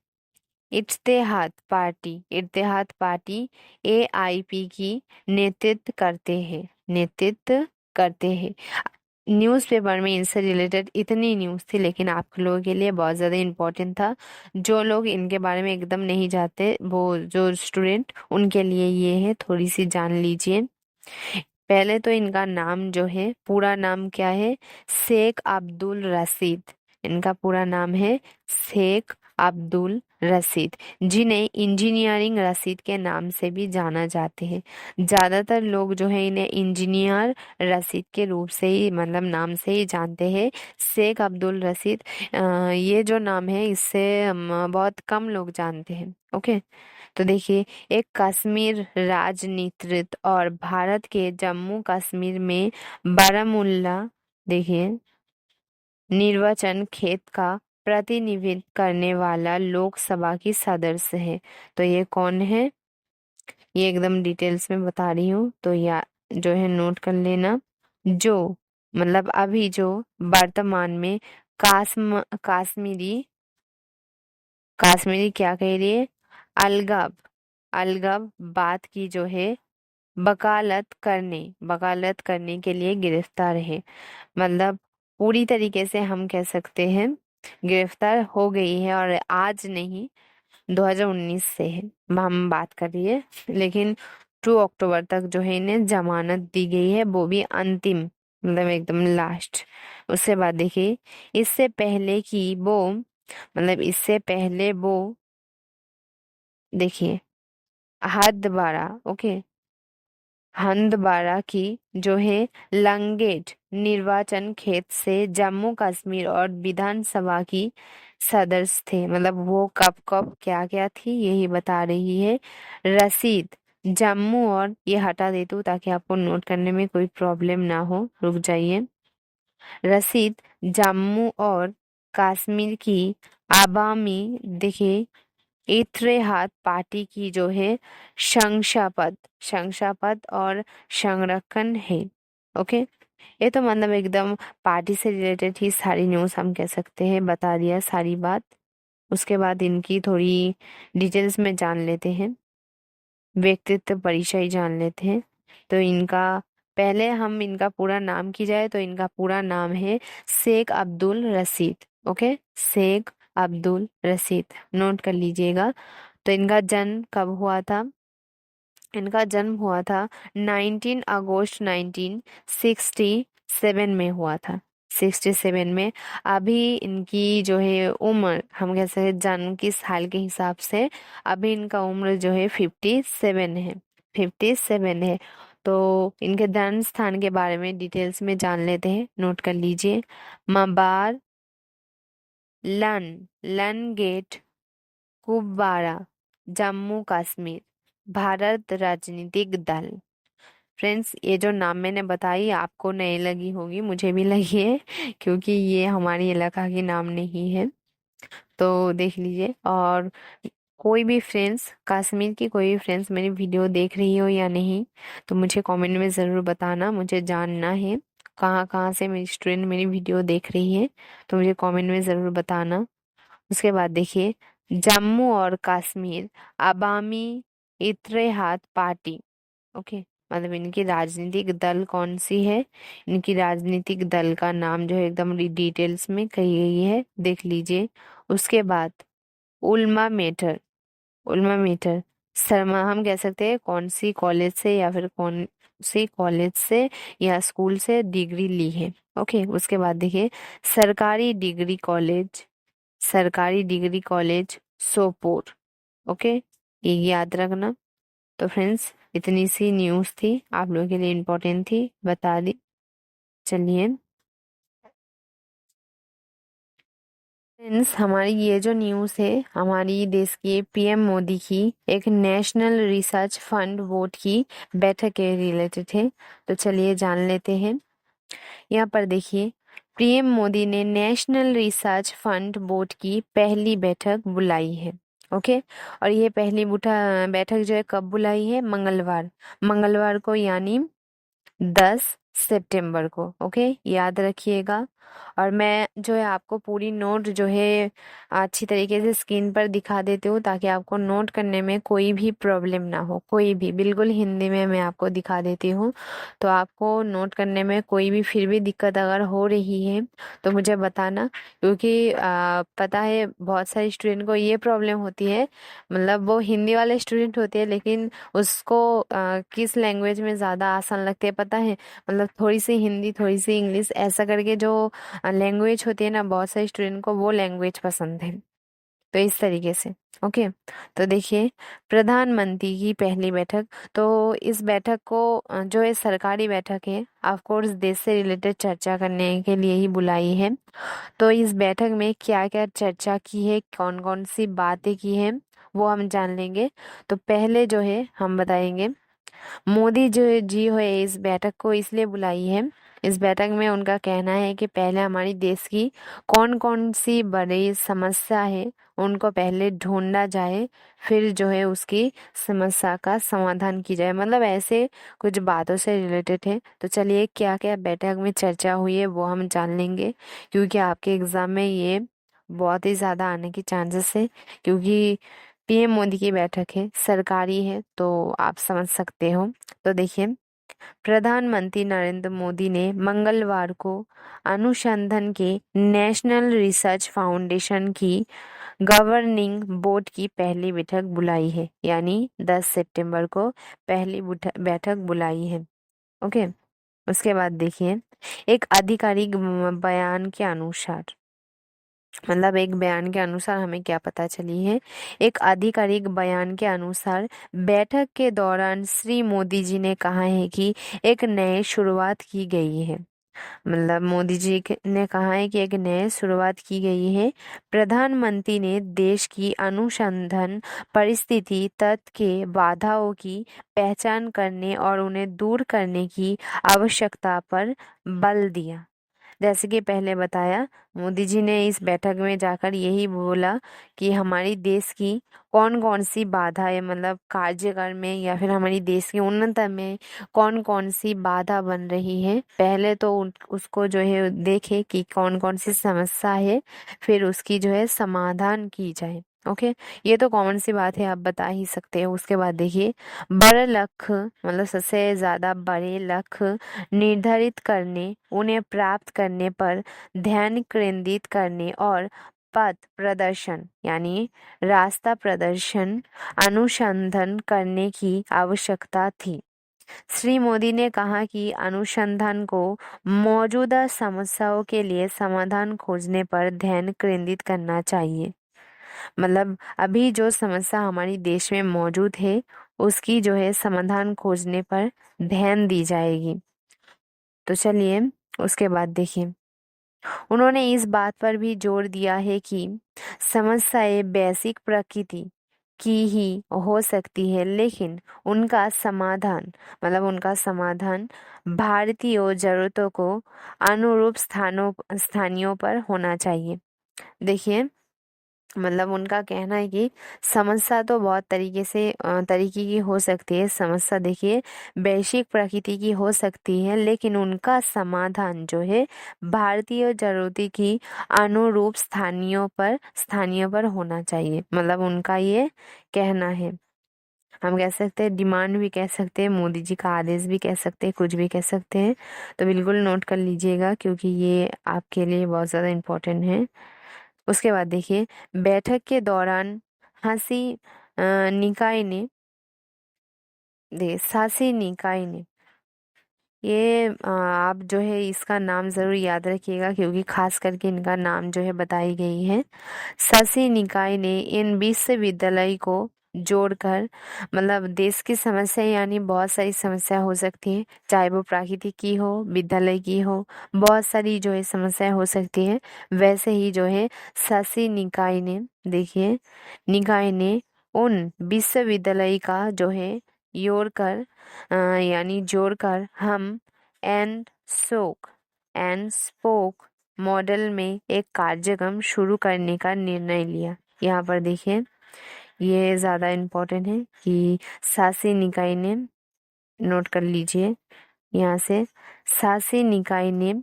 इत्तेहाद पार्टी एआईपी की नेतृत्व करते हैं। न्यूज़पेपर में इनसे रिलेटेड इतनी न्यूज़ थी, लेकिन आप लोगों के लिए बहुत ज़्यादा इम्पोर्टेंट था। जो लोग इनके बारे में एकदम नहीं जानते, वो जो स्टूडेंट, उनके लिए ये है, थोड़ी सी जान लीजिए। पहले तो इनका नाम जो है, पूरा नाम क्या है, शेख अब्दुल रशीद। इनका पूरा नाम है शेख अब्दुल रशीद, जिन्हें इंजीनियरिंग रशीद के नाम से भी जाना जाते हैं। ज्यादातर लोग जो है इन्हें इंजीनियर रशीद के रूप से ही मतलब नाम से ही जानते हैं। शेख अब्दुल रशीद, ये जो नाम है इससे बहुत कम लोग जानते हैं। ओके, तो देखिए, एक कश्मीर राजनीतिक और भारत के जम्मू कश्मीर में बारामूला, देखिए, निर्वाचन क्षेत्र का प्रतिनिधित्व करने वाला लोकसभा की सदस्य है। तो ये कौन है, ये एकदम डिटेल्स में बता रही हूँ, तो या जो है नोट कर लेना। जो मतलब अभी जो वर्तमान में कश्मीरी कश्मीरी क्या कह रही है, अलगब अलगब बात की जो है वकालत करने के लिए गिरफ्तार है। मतलब पूरी तरीके से हम कह सकते हैं गिरफ्तार हो गई है, और आज नहीं, 2019 से है हम बात कर रही है। लेकिन 2 अक्टूबर तक जो है इन्हें जमानत दी गई है, वो भी अंतिम, मतलब एकदम लास्ट। उसके बाद देखिए, इससे पहले कि वो मतलब इससे पहले वो देखिए हदबारा, ओके, हंदबारा की जो है लंगेट निर्वाचन क्षेत्र से जम्मू कश्मीर और विधानसभा की सदस्य थे। मतलब वो कब कब क्या क्या थी यही बता रही है। रसीद जम्मू, और ये हटा देती हूँ ताकि आपको नोट करने में कोई प्रॉब्लम ना हो, रुक जाइए। रसीद जम्मू और कश्मीर की आवामी, देखिए, इत्तेहाद पार्टी की जो है शंशापद और संरक्षण है। ओके, ये तो मतलब एकदम पार्टी से रिलेटेड ही सारी न्यूज़ हम कह सकते हैं, बता दिया सारी बात। उसके बाद इनकी थोड़ी डिटेल्स में जान लेते हैं, व्यक्तित्व परिचय जान लेते हैं। तो इनका पहले हम इनका पूरा नाम की जाए तो इनका पूरा नाम है शेख अब्दुल रशीद। ओके, शेख अब्दुल रशीद, नोट कर लीजिएगा। तो इनका जन्म कब हुआ था, इनका जन्म हुआ था 19 अगस्त 1967 में हुआ था, 67 में। अभी इनकी जो है उम्र हम कह सकते हैं जन्म की साल के हिसाब से, अभी इनका उम्र जो है 57 है, 57 है। तो इनके जन्म स्थान के बारे में डिटेल्स में जान लेते हैं, नोट कर लीजिए। मबार लन लन गेट कुपवाड़ा, जम्मू कश्मीर, भारत राजनीतिक दल। फ्रेंड्स, ये जो नाम मैंने बताई आपको नई लगी होगी, मुझे भी लगी है क्योंकि ये हमारी इलाका की नाम नहीं है। तो देख लीजिए। और कोई भी फ्रेंड्स, कश्मीर की कोई भी फ्रेंड्स मेरी वीडियो देख रही हो या नहीं, तो मुझे कमेंट में ज़रूर बताना, मुझे जानना है कहाँ कहाँ से मेरी स्टूडेंट मेरी वीडियो देख रही है, तो मुझे कमेंट में ज़रूर बताना। उसके बाद देखिए, जम्मू और कश्मीर अवामी इत्तेहाद पार्टी, ओके, मतलब इनकी राजनीतिक दल कौन सी है, इनकी राजनीतिक दल का नाम जो है एकदम डिटेल्स में कही गई है, देख लीजिए। उसके बाद उल्मा मेटर, उल्मा मीटर शर्मा, हम कह सकते हैं कौन सी कॉलेज से या फिर कौन सी कॉलेज से या स्कूल से डिग्री ली है। ओके, उसके बाद देखिए, सरकारी डिग्री कॉलेज, सरकारी डिग्री कॉलेज सोपोर। ओके, ये याद रखना। तो फ्रेंड्स, इतनी सी न्यूज़ थी, आप लोगों के लिए इम्पोर्टेंट थी, बता दी। चलिए फ्रेंड्स, हमारी ये जो न्यूज़ है हमारी देश के पीएम मोदी की एक नेशनल रिसर्च फंड बोर्ड की बैठक के रिलेटेड है। तो चलिए जान लेते हैं। यहाँ पर देखिए, पीएम मोदी ने नेशनल रिसर्च फंड बोर्ड की पहली बैठक बुलाई है। ओके, और ये पहली बैठक जो है कब बुलाई है, मंगलवार, मंगलवार को, यानी 10 सितंबर को। ओके, याद रखिएगा। और मैं जो है आपको पूरी नोट जो है अच्छी तरीके से स्क्रीन पर दिखा देती हूँ ताकि आपको नोट करने में कोई भी प्रॉब्लम ना हो, कोई भी, बिल्कुल हिंदी में मैं आपको दिखा देती हूँ। तो आपको नोट करने में कोई भी फिर भी दिक्कत अगर हो रही है तो मुझे बताना, क्योंकि पता है बहुत सारे स्टूडेंट को ये प्रॉब्लम होती है, मतलब वो हिंदी वाले स्टूडेंट होते हैं लेकिन उसको किस लैंग्वेज में ज़्यादा आसान लगती है पता है, मतलब थोड़ी सी हिंदी थोड़ी सी इंग्लिश ऐसा करके जो लैंग्वेज होती है ना, बहुत सारे स्टूडेंट को वो लैंग्वेज पसंद है। तो इस तरीके से। ओके, तो देखिए प्रधानमंत्री की पहली बैठक, तो इस बैठक को जो है सरकारी बैठक है, ऑफ कोर्स देश से रिलेटेड चर्चा करने के लिए ही बुलाई है। तो इस बैठक में क्या क्या चर्चा की है, कौन कौन सी बातें की है, वो हम जान लेंगे। तो पहले जो है हम बताएंगे, मोदी जो जी हो इस बैठक को इसलिए बुलाई है, इस बैठक में उनका कहना है कि पहले हमारी देश की कौन कौन सी बड़ी समस्या है उनको पहले ढूंढा जाए, फिर जो है उसकी समस्या का समाधान की जाए। मतलब ऐसे कुछ बातों से रिलेटेड है। तो चलिए क्या क्या बैठक में चर्चा हुई है वो हम जान लेंगे, क्योंकि आपके एग्जाम में ये बहुत ही ज़्यादा आने की चांसेस है, क्योंकि पीएम मोदी की बैठक है, सरकारी है, तो आप समझ सकते हो। तो देखिए प्रधानमंत्री नरेंद्र मोदी ने मंगलवार को अनुसंधान के नेशनल रिसर्च फाउंडेशन की गवर्निंग बोर्ड की पहली बैठक बुलाई है, यानी 10 सितंबर को पहली बैठक बुलाई है। ओके, उसके बाद देखिए एक आधिकारिक बयान के अनुसार, मतलब एक बयान के अनुसार हमें क्या पता चली है, एक आधिकारिक बयान के अनुसार बैठक के दौरान श्री मोदी जी ने कहा है कि एक नई शुरुआत की गई है। मतलब मोदी जी ने कहा है कि एक नई शुरुआत की गई है। प्रधानमंत्री ने देश की अनुसंधान परिस्थिति तथ्य के बाधाओं की पहचान करने और उन्हें दूर करने की आवश्यकता पर बल दिया। जैसे कि पहले बताया, मोदी जी ने इस बैठक में जाकर यही बोला कि हमारी देश की कौन कौन सी बाधा है, मतलब कार्यकाल में या फिर हमारी देश की उन्नति में कौन कौन सी बाधा बन रही है, पहले तो उसको जो है देखे कि कौन कौन सी समस्या है, फिर उसकी जो है समाधान की जाए। ओके, ये तो कॉमन सी बात है, आप बता ही सकते हो। उसके बाद देखिए बड़े लक्ष्य, मतलब सबसे ज्यादा बड़े लक्ष्य निर्धारित करने, उन्हें प्राप्त करने पर ध्यान केंद्रित करने और पथ प्रदर्शन यानी रास्ता प्रदर्शन अनुसंधान करने की आवश्यकता थी। श्री मोदी ने कहा कि अनुसंधान को मौजूदा समस्याओं के लिए समाधान खोजने पर ध्यान केंद्रित करना चाहिए। मतलब अभी जो समस्या हमारी देश में मौजूद है उसकी जो है समाधान खोजने पर ध्यान दी जाएगी। तो चलिए उसके बाद देखिए, उन्होंने इस बात पर भी जोर दिया है कि समस्याएं बेसिक प्रकृति की ही हो सकती है, लेकिन उनका समाधान, मतलब उनका समाधान भारतीय जरूरतों को अनुरूप स्थानियों पर होना चाहिए। देखिए मतलब उनका कहना है कि समस्या तो बहुत तरीके की हो सकती है। समस्या देखिए वैश्विक प्रकृति की हो सकती है, लेकिन उनका समाधान जो है भारतीय जरूरत की अनुरूप स्थानियों पर होना चाहिए। मतलब उनका ये कहना है। हम कह सकते हैं, डिमांड भी कह सकते हैं, मोदी जी का आदेश भी कह सकते हैं, कुछ भी कह सकते हैं। तो बिल्कुल नोट कर लीजिएगा, क्योंकि ये आपके लिए बहुत ज़्यादा इम्पोर्टेंट है। उसके बाद देखिए बैठक के दौरान हंसी निकाय ने सासी निकाय ने ये आप जो है इसका नाम जरूर याद रखिएगा, क्योंकि खास करके इनका नाम जो है बताई गई है। सासी निकाय ने इन विश्वविद्यालय को जोड़कर, मतलब देश की समस्या यानी बहुत सारी समस्या हो सकती है, चाहे वो प्राकृतिक की हो, विद्यालय की हो, बहुत सारी जो है समस्या हो सकती है। वैसे ही जो है सासी निकाय ने, देखिए निकाय ने उन विश्वविद्यालय का जो है यानी जोड़कर हम and soak and spoke model में एक कार्यक्रम शुरू करने का निर्णय लिया। यहाँ पर देखिए ये ज़्यादा इम्पोर्टेंट है कि शासी निकाय ने, नोट कर लीजिए यहाँ से, शासी निकाय ने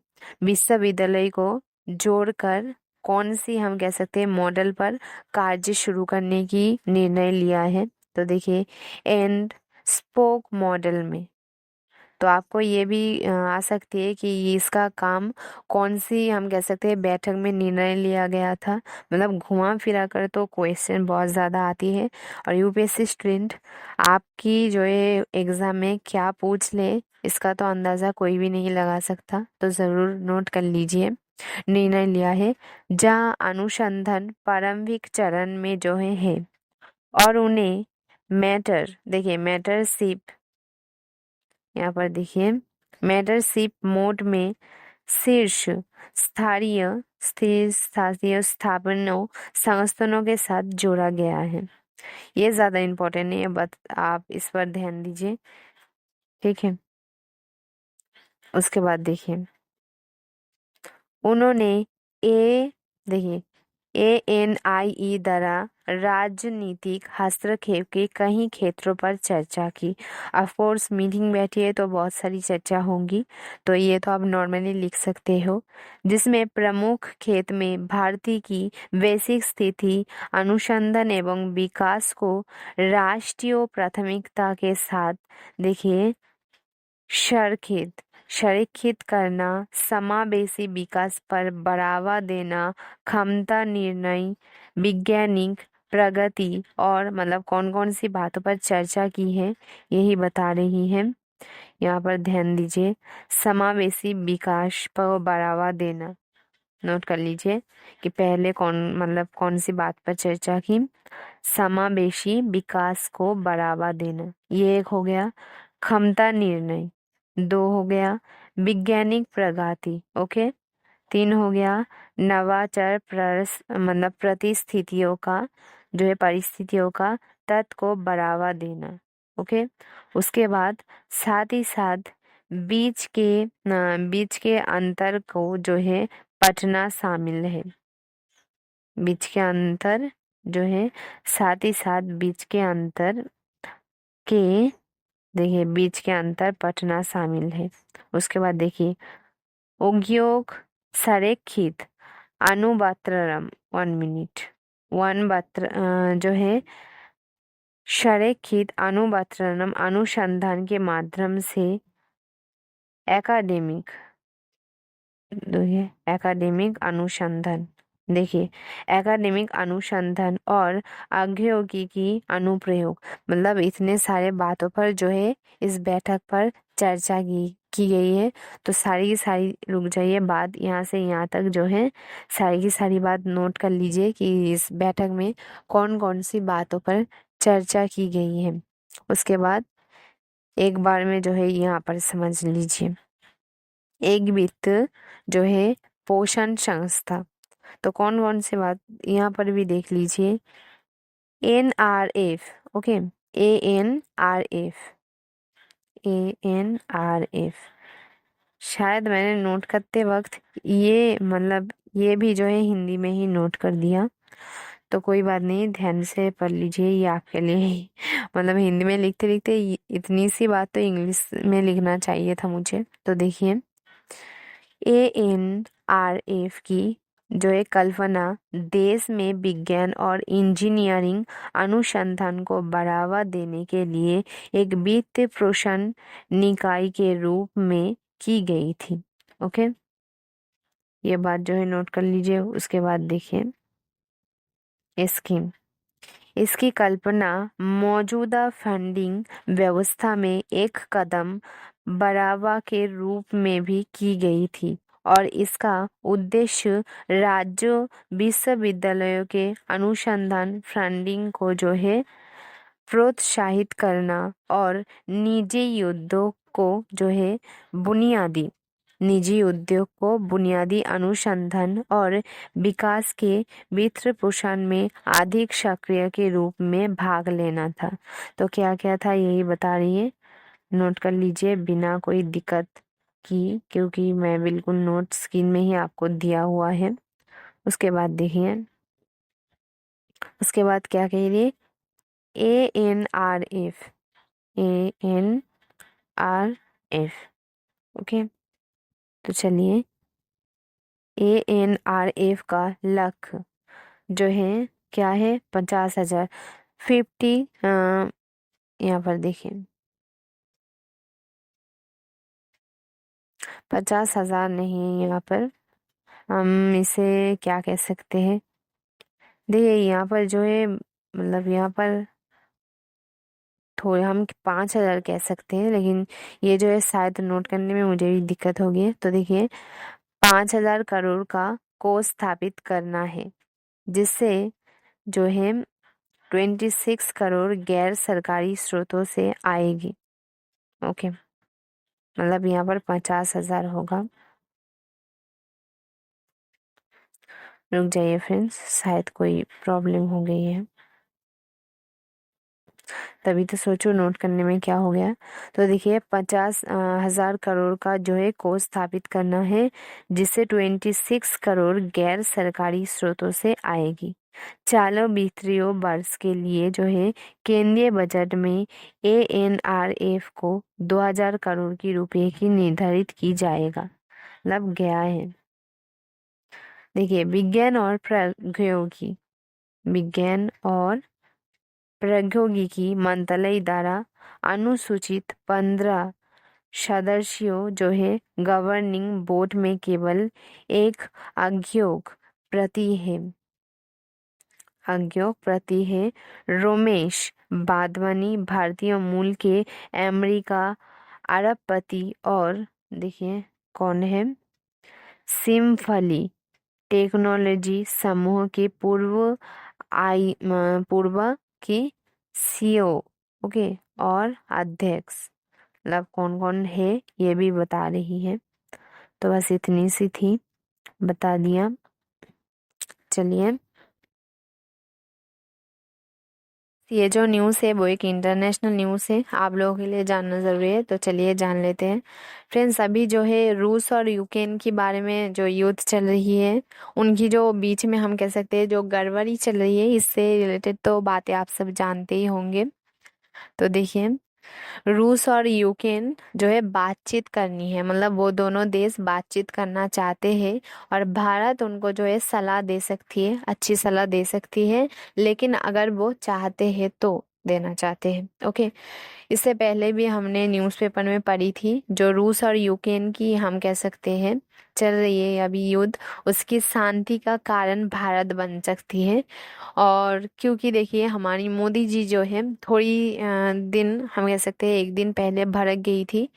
विश्वविद्यालय को जोड़कर कौन सी, हम कह सकते हैं, मॉडल पर कार्य शुरू करने की निर्णय लिया है। तो देखिए एंड स्पोक मॉडल में, तो आपको ये भी आ सकती है कि ये इसका काम कौन सी, हम कह सकते हैं, बैठक में निर्णय लिया गया था। मतलब घुमा फिरा कर तो क्वेश्चन बहुत ज़्यादा आती है, और यूपीएससी स्टूडेंट आपकी जो है एग्ज़ाम में क्या पूछ ले इसका तो अंदाज़ा कोई भी नहीं लगा सकता। तो ज़रूर नोट कर लीजिए। निर्णय लिया है, जहां अनुसंधान प्रारंभिक चरण में जो है और उन्हें देखिए मैटरशिप, यहाँ पर देखिए मैटरशिप मोड में शीर्ष स्तरीय स्थिर स्थानीय स्थापनों संस्थानों के साथ जोड़ा गया है। ये ज्यादा इम्पोर्टेंट है, बट आप इस पर ध्यान दीजिए, ठीक है। उसके बाद देखिए उन्होंने ए देखिए ANIE द्वारा राजनीतिक हस्तक्षेप के कई क्षेत्रों पर चर्चा की। ऑफ कोर्स मीटिंग बैठी है तो बहुत सारी चर्चा होंगी, तो ये तो आप नॉर्मली लिख सकते हो, जिसमें प्रमुख क्षेत्र में भारतीय की वैश्विक स्थिति, अनुसंधान एवं विकास को राष्ट्रीय प्राथमिकता के साथ देखिए संरेखित संरेखित करना, समावेशी विकास पर बढ़ावा देना, क्षमता निर्णय, वैज्ञानिक प्रगति और मतलब कौन कौन सी बातों पर चर्चा की है यही बता रही है। यहाँ पर ध्यान दीजिए, समावेशी विकास पर बढ़ावा देना, नोट कर लीजिए कि पहले कौन सी बात पर चर्चा की, समावेशी विकास को बढ़ावा देना, ये एक हो गया। क्षमता निर्णय, दो हो गया। वैज्ञानिक प्रगति, ओके, तीन हो गया। नवाचार परिस्थितियों का जो है परिस्थितियों का तत्व को बढ़ावा देना, ओके। उसके बाद साथ ही साथ बीच के अंतर को जो है पटना शामिल है। बीच के अंतर जो है साथ ही साथ बीच के अंतर के देखिए बीच के अंतर पटना शामिल है। उसके बाद देखिए उद्योग संरेखित अनुपात्रम, 1 मिनट, जो है संरेखित अनुपात्रम अनुसंधान के माध्यम से एकाडेमिक एकाडेमिक अनुसंधान, देखिए एकेडमिक अनुसंधान और औद्योगिकी अनुप्रयोग, मतलब इतने सारे बातों पर जो है इस बैठक पर चर्चा की गई है। तो सारी की सारी, रुक जाइए, बात यहाँ से यहाँ तक जो है सारी की सारी बात नोट कर लीजिए कि इस बैठक में कौन कौन सी बातों पर चर्चा की गई है। उसके बाद एक बार में जो है यहाँ पर समझ लीजिए, एक वित्त जो है पोषण संस्था, तो कौन कौन से बात यहाँ पर भी देख लीजिए। NRF, ओके, ANRF, ANRF, शायद मैंने नोट करते वक्त ये ये भी जो है हिंदी में ही नोट कर दिया, तो कोई बात नहीं, ध्यान से पढ़ लीजिए, ये आपके लिए ही हिंदी में लिखते लिखते इतनी सी बात तो इंग्लिश में लिखना चाहिए था मुझे। तो देखिए ANRF की जो है कल्पना देश में विज्ञान और इंजीनियरिंग अनुसंधान को बढ़ावा देने के लिए एक वित्त पोषण निकाय के रूप में की गई थी, ओके। ये बात जो है नोट कर लीजिए। उसके बाद देखिए स्कीम, इसकी कल्पना मौजूदा फंडिंग व्यवस्था में एक कदम बढ़ावा के रूप में भी की गई थी और इसका उद्देश्य राज्य विश्वविद्यालयों के अनुसंधान फंडिंग को जो है प्रोत्साहित करना और निजी उद्योग को बुनियादी अनुसंधान और विकास के वित्त पोषण में अधिक सक्रिय के रूप में भाग लेना था। तो क्या क्या था यही बता रही है, नोट कर लीजिए बिना कोई दिक्कत की, क्योंकि मैं बिल्कुल नोट स्क्रीन में ही आपको दिया हुआ है। उसके बाद देखिए, उसके बाद क्या कह रही है, ANRF, ANRF, ओके। तो चलिए ANRF का लक्ष्य जो है क्या है, 50,000, 50, यहाँ पर देखिए 50,000 नहीं है, यहाँ पर हम इसे क्या कह सकते हैं, देखिए यहाँ पर जो है यहाँ पर थोड़े हम 5,000 कह सकते हैं, लेकिन ये जो है शायद नोट करने में मुझे भी दिक्कत होगी। तो देखिए 5,000 करोड़ का कोष स्थापित करना है, जिससे जो है 26 करोड़ गैर सरकारी स्रोतों से आएगी। ओके, मतलब यहाँ पर 50,000 होगा। रुक जाइए फ्रेंड्स, शायद कोई प्रॉब्लम हो गई है, तभी तो सोचो नोट करने में क्या हो गया। तो देखिए 50,000 करोड़ का जो है कोष स्थापित करना है, जिससे 26 करोड़ गैर सरकारी स्रोतों से आएगी। चालू वित्तीय वर्ष के लिए जो है केंद्रीय बजट में ANRF को 2,000 करोड़ की रुपए की निर्धारित की जाएगा, मतलब गया है। देखिए विज्ञान और प्रौद्योगिकी मंत्रालय द्वारा अनुसूचित 15 सदस्यों जो है गवर्निंग बोर्ड में केवल एक अज्ञोग प्रति है रोमेश वाधवानी भारतीय मूल के अमेरिका अरबपति और देखिए कौन है, सिम्फली टेक्नोलॉजी समूह के पूर्व की CEO, ओके, और अध्यक्ष, मतलब कौन कौन है ये भी बता रही है। तो बस इतनी सी थी, बता दिया। चलिए, ये जो न्यूज़ है वो एक इंटरनेशनल न्यूज़ है, आप लोगों के लिए जानना ज़रूरी है, तो चलिए जान लेते हैं। फ्रेंड्स, अभी जो है रूस और यूक्रेन के बारे में जो युद्ध चल रही है, उनकी जो बीच में हम कह सकते हैं जो गड़बड़ी चल रही है, इससे रिलेटेड तो बातें आप सब जानते ही होंगे। तो देखिए, रूस और यूक्रेन जो है बातचीत करनी है, मतलब वो दोनों देश बातचीत करना चाहते हैं, और भारत उनको जो है सलाह दे सकती है, अच्छी सलाह दे सकती है, लेकिन अगर वो चाहते हैं तो देना चाहते हैं। ओके, इससे पहले भी हमने न्यूज़पेपर में पढ़ी थी, जो रूस और यूक्रेन की हम कह सकते हैं चल रही है अभी युद्ध, उसकी शांति का कारण भारत बन सकती है। और क्योंकि देखिए हमारी मोदी जी जो है थोड़ी दिन हम कह सकते हैं एक दिन पहले भड़क गई थी।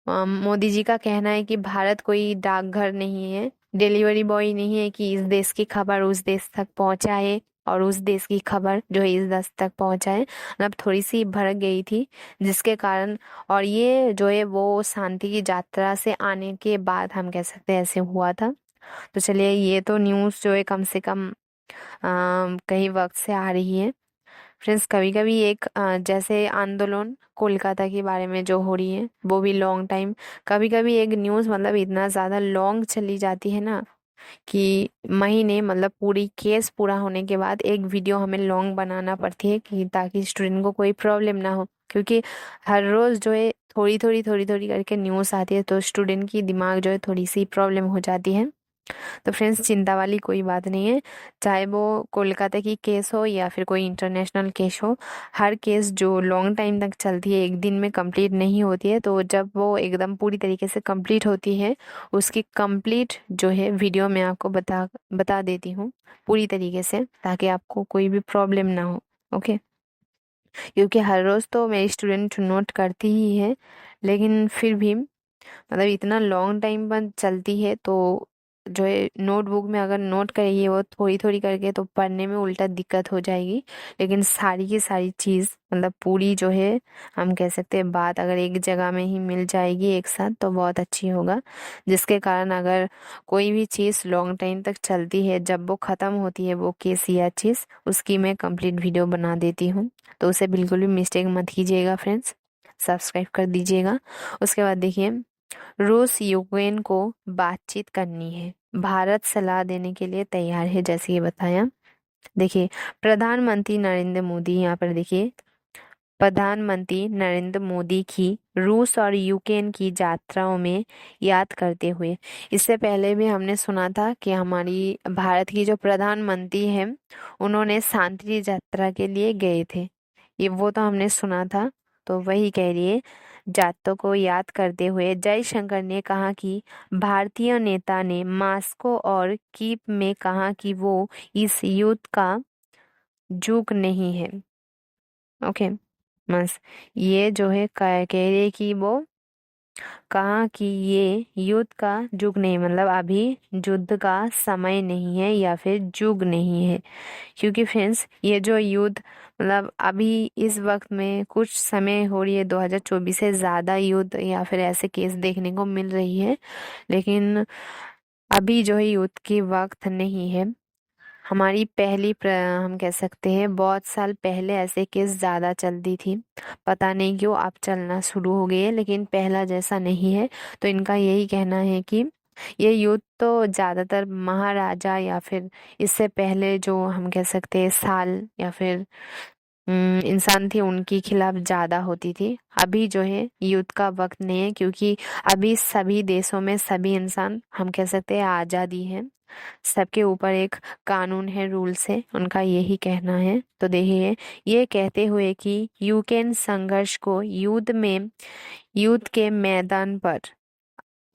मोदी जी का कहना है कि भारत कोई डाकघर नहीं है, डिलीवरी बॉय नहीं है कि इस देश की खबर उस देश तक पहुंचाए और उस देश की खबर जो है इस देश तक पहुंचाए, मतलब थोड़ी सी भड़क गई थी, जिसके कारण, और ये जो है वो शांति की यात्रा से आने के बाद हम कह सकते हैं ऐसे हुआ था। तो चलिए, ये तो न्यूज़ जो है कम से कम कई वक्त से आ रही है। फ्रेंड्स, कभी कभी एक जैसे आंदोलन कोलकाता के बारे में जो हो रही है वो भी लॉन्ग टाइम, कभी कभी एक न्यूज़ मतलब इतना ज़्यादा लॉन्ग चली जाती है ना कि महीने, मतलब पूरी केस पूरा होने के बाद एक वीडियो हमें लॉन्ग बनाना पड़ती है कि ताकि स्टूडेंट को कोई प्रॉब्लम ना हो, क्योंकि हर रोज़ जो है थोड़ी थोड़ी करके न्यूज़ आती है, तो स्टूडेंट की दिमाग जो है थोड़ी सी प्रॉब्लम हो जाती है। तो फ्रेंड्स, चिंता वाली कोई बात नहीं है, चाहे वो कोलकाता की केस हो या फिर कोई इंटरनेशनल केस हो, हर केस जो लॉन्ग टाइम तक चलती है एक दिन में कंप्लीट नहीं होती है, तो जब वो एकदम पूरी तरीके से कंप्लीट होती है, उसकी कंप्लीट जो है वीडियो मैं आपको बता बता देती हूँ पूरी तरीके से, ताकि आपको कोई भी प्रॉब्लम ना हो। ओके, क्योंकि हर रोज़ तो मेरी स्टूडेंट नोट करती ही है, लेकिन फिर भी मतलब इतना लॉन्ग टाइम पर चलती है, तो जो है नोटबुक में अगर नोट करेगी वो थोड़ी थोड़ी करके, तो पढ़ने में उल्टा दिक्कत हो जाएगी। लेकिन सारी की सारी चीज़ मतलब पूरी जो है हम कह सकते हैं बात अगर एक जगह में ही मिल जाएगी एक साथ, तो बहुत अच्छी होगा, जिसके कारण अगर कोई भी चीज़ लॉन्ग टाइम तक चलती है, जब वो ख़त्म होती है वो केस या चीज़, उसकी मैं कंप्लीट वीडियो बना देती हूँ। तो उसे बिल्कुल भी मिस्टेक मत कीजिएगा फ्रेंड्स, सब्सक्राइब कर दीजिएगा। उसके बाद देखिए, रूस यूक्रेन को बातचीत करनी है, भारत सलाह देने के लिए तैयार है, जैसे ये बताया। देखिए, प्रधानमंत्री नरेंद्र मोदी, यहाँ पर देखिए प्रधानमंत्री नरेंद्र मोदी की रूस और यूक्रेन की यात्राओं में याद करते हुए, इससे पहले भी हमने सुना था कि हमारी भारत की जो प्रधानमंत्री है उन्होंने शांति यात्रा के लिए गए थे, ये वो तो हमने सुना था। तो वही कह रही है, जातों को याद करते हुए जयशंकर ने कहा कि भारतीय नेता ने मास्को और कीव में कहा कि वो इस युद्ध का जुक नहीं है। ओके, बस ये जो है कह रही है कि वो कहा कि ये युद्ध का युग नहीं, मतलब अभी युद्ध का समय नहीं है या फिर युग नहीं है। क्योंकि फ्रेंड्स ये जो युद्ध मतलब अभी इस वक्त में कुछ समय हो रही है, 2024 से ज़्यादा युद्ध या फिर ऐसे केस देखने को मिल रही है, लेकिन अभी जो है युद्ध की वक्त नहीं है। हमारी हम कह सकते हैं बहुत साल पहले ऐसे केस ज़्यादा चलती थी, पता नहीं क्यों अब चलना शुरू हो गई है, लेकिन पहला जैसा नहीं है। तो इनका यही कहना है कि ये युद्ध तो ज़्यादातर महाराजा या फिर इससे पहले जो हम कह सकते हैं साल या फिर इंसान थे उनके खिलाफ ज़्यादा होती थी। अभी जो है युद्ध का वक्त नहीं है, क्योंकि अभी सभी देशों में सभी इंसान हम कह सकते हैं आज़ादी है, सबके ऊपर एक कानून है, रूल्स है, उनका यही कहना है। तो देखिए ये कहते हुए कि यूक्रेन संघर्ष को युद्ध के मैदान पर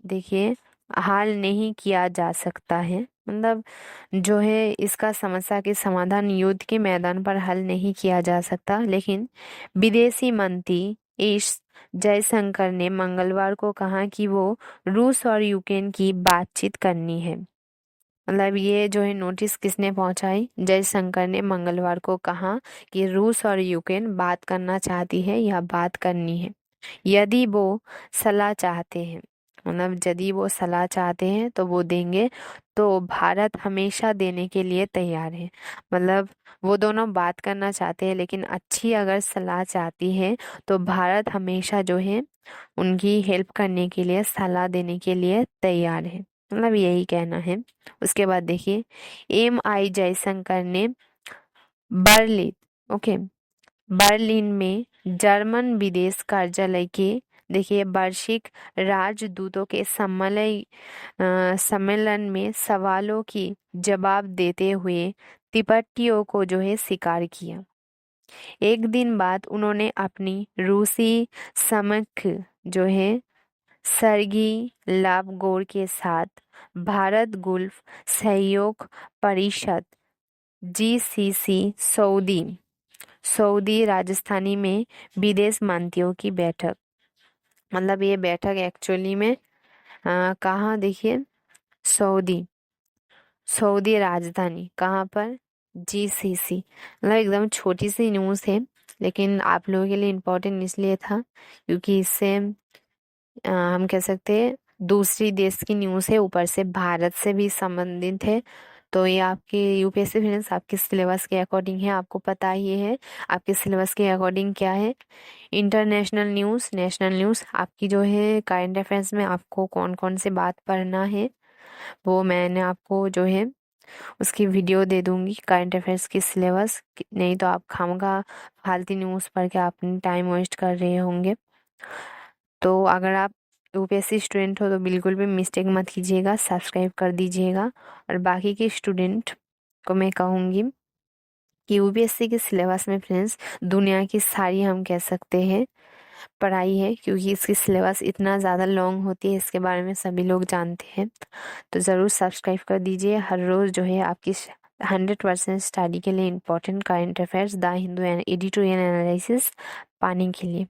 देखिए हल नहीं किया जा सकता है। मतलब जो है इसका समस्या के समाधान युद्ध के मैदान पर हल नहीं किया जा सकता, लेकिन विदेशी मंत्री एस जयशंकर ने मंगलवार को कहा कि वो रूस और यूक्रेन की बातचीत करनी है। मतलब ये जो है नोटिस किसने पहुंचाई, जयशंकर ने मंगलवार को कहा कि रूस और यूक्रेन बात करना चाहती है या बात करनी है, यदि वो सलाह चाहते हैं। मतलब यदि वो सलाह चाहते हैं तो वो देंगे, तो भारत हमेशा देने के लिए तैयार है। मतलब वो दोनों बात करना चाहते हैं, लेकिन अच्छी अगर सलाह चाहती है तो भारत हमेशा जो है उनकी हेल्प करने के लिए, सलाह देने के लिए तैयार है। मतलब यही कहना है। उसके बाद देखिए MI जयशंकर ने बर्लिन ओके बर्लिन में जर्मन विदेश कार्यालय के देखिए वार्षिक राजदूतों के सम्मेलन में सवालों की जवाब देते हुए तिब्बतियों को जो है स्वीकार किया। एक दिन बाद उन्होंने अपनी रूसी समकक्ष जो है सर्गी लावगोर के साथ भारत गुल्फ सहयोग परिषद GCC सऊदी राजधानी में विदेश मंत्रियों की बैठक। मतलब ये बैठक एक्चुअली में कहाँ देखिए, सऊदी सऊदी राजधानी कहाँ पर, GCC। मतलब एकदम छोटी सी न्यूज़ है, लेकिन आप लोगों के लिए इम्पोर्टेंट इसलिए था क्योंकि इससे हम कह सकते हैं दूसरी देश की न्यूज़ है, ऊपर से भारत से भी संबंधित है। तो ये आपके UPSC फ्रेंड्स आपके सिलेबस के अकॉर्डिंग है, आपको पता ही है आपके सिलेबस के अकॉर्डिंग क्या है। इंटरनेशनल न्यूज़, नेशनल न्यूज़, आपकी जो है करंट अफेयर्स में आपको कौन कौन से बात पढ़ना है वो मैंने आपको जो है उसकी वीडियो दे दूंगी, करंट अफेयर्स की सिलेबस। नहीं तो आप खामखा फालतू न्यूज़ पढ़ के अपनी टाइम वेस्ट कर रहे होंगे। तो अगर आप UPSC स्टूडेंट हो तो बिल्कुल भी मिस्टेक मत कीजिएगा, सब्सक्राइब कर दीजिएगा। और बाकी के स्टूडेंट को मैं कहूँगी कि UPSC के सिलेबस में फ्रेंड्स दुनिया की सारी हम कह सकते हैं पढ़ाई है, क्योंकि इसकी सिलेबस इतना ज़्यादा लॉन्ग होती है, इसके बारे में सभी लोग जानते हैं। तो ज़रूर सब्सक्राइब कर दीजिए। हर रोज़ जो है आपकी 100% स्टडी के लिए important current affairs, the Hindu editorial analysis पाने के लिए।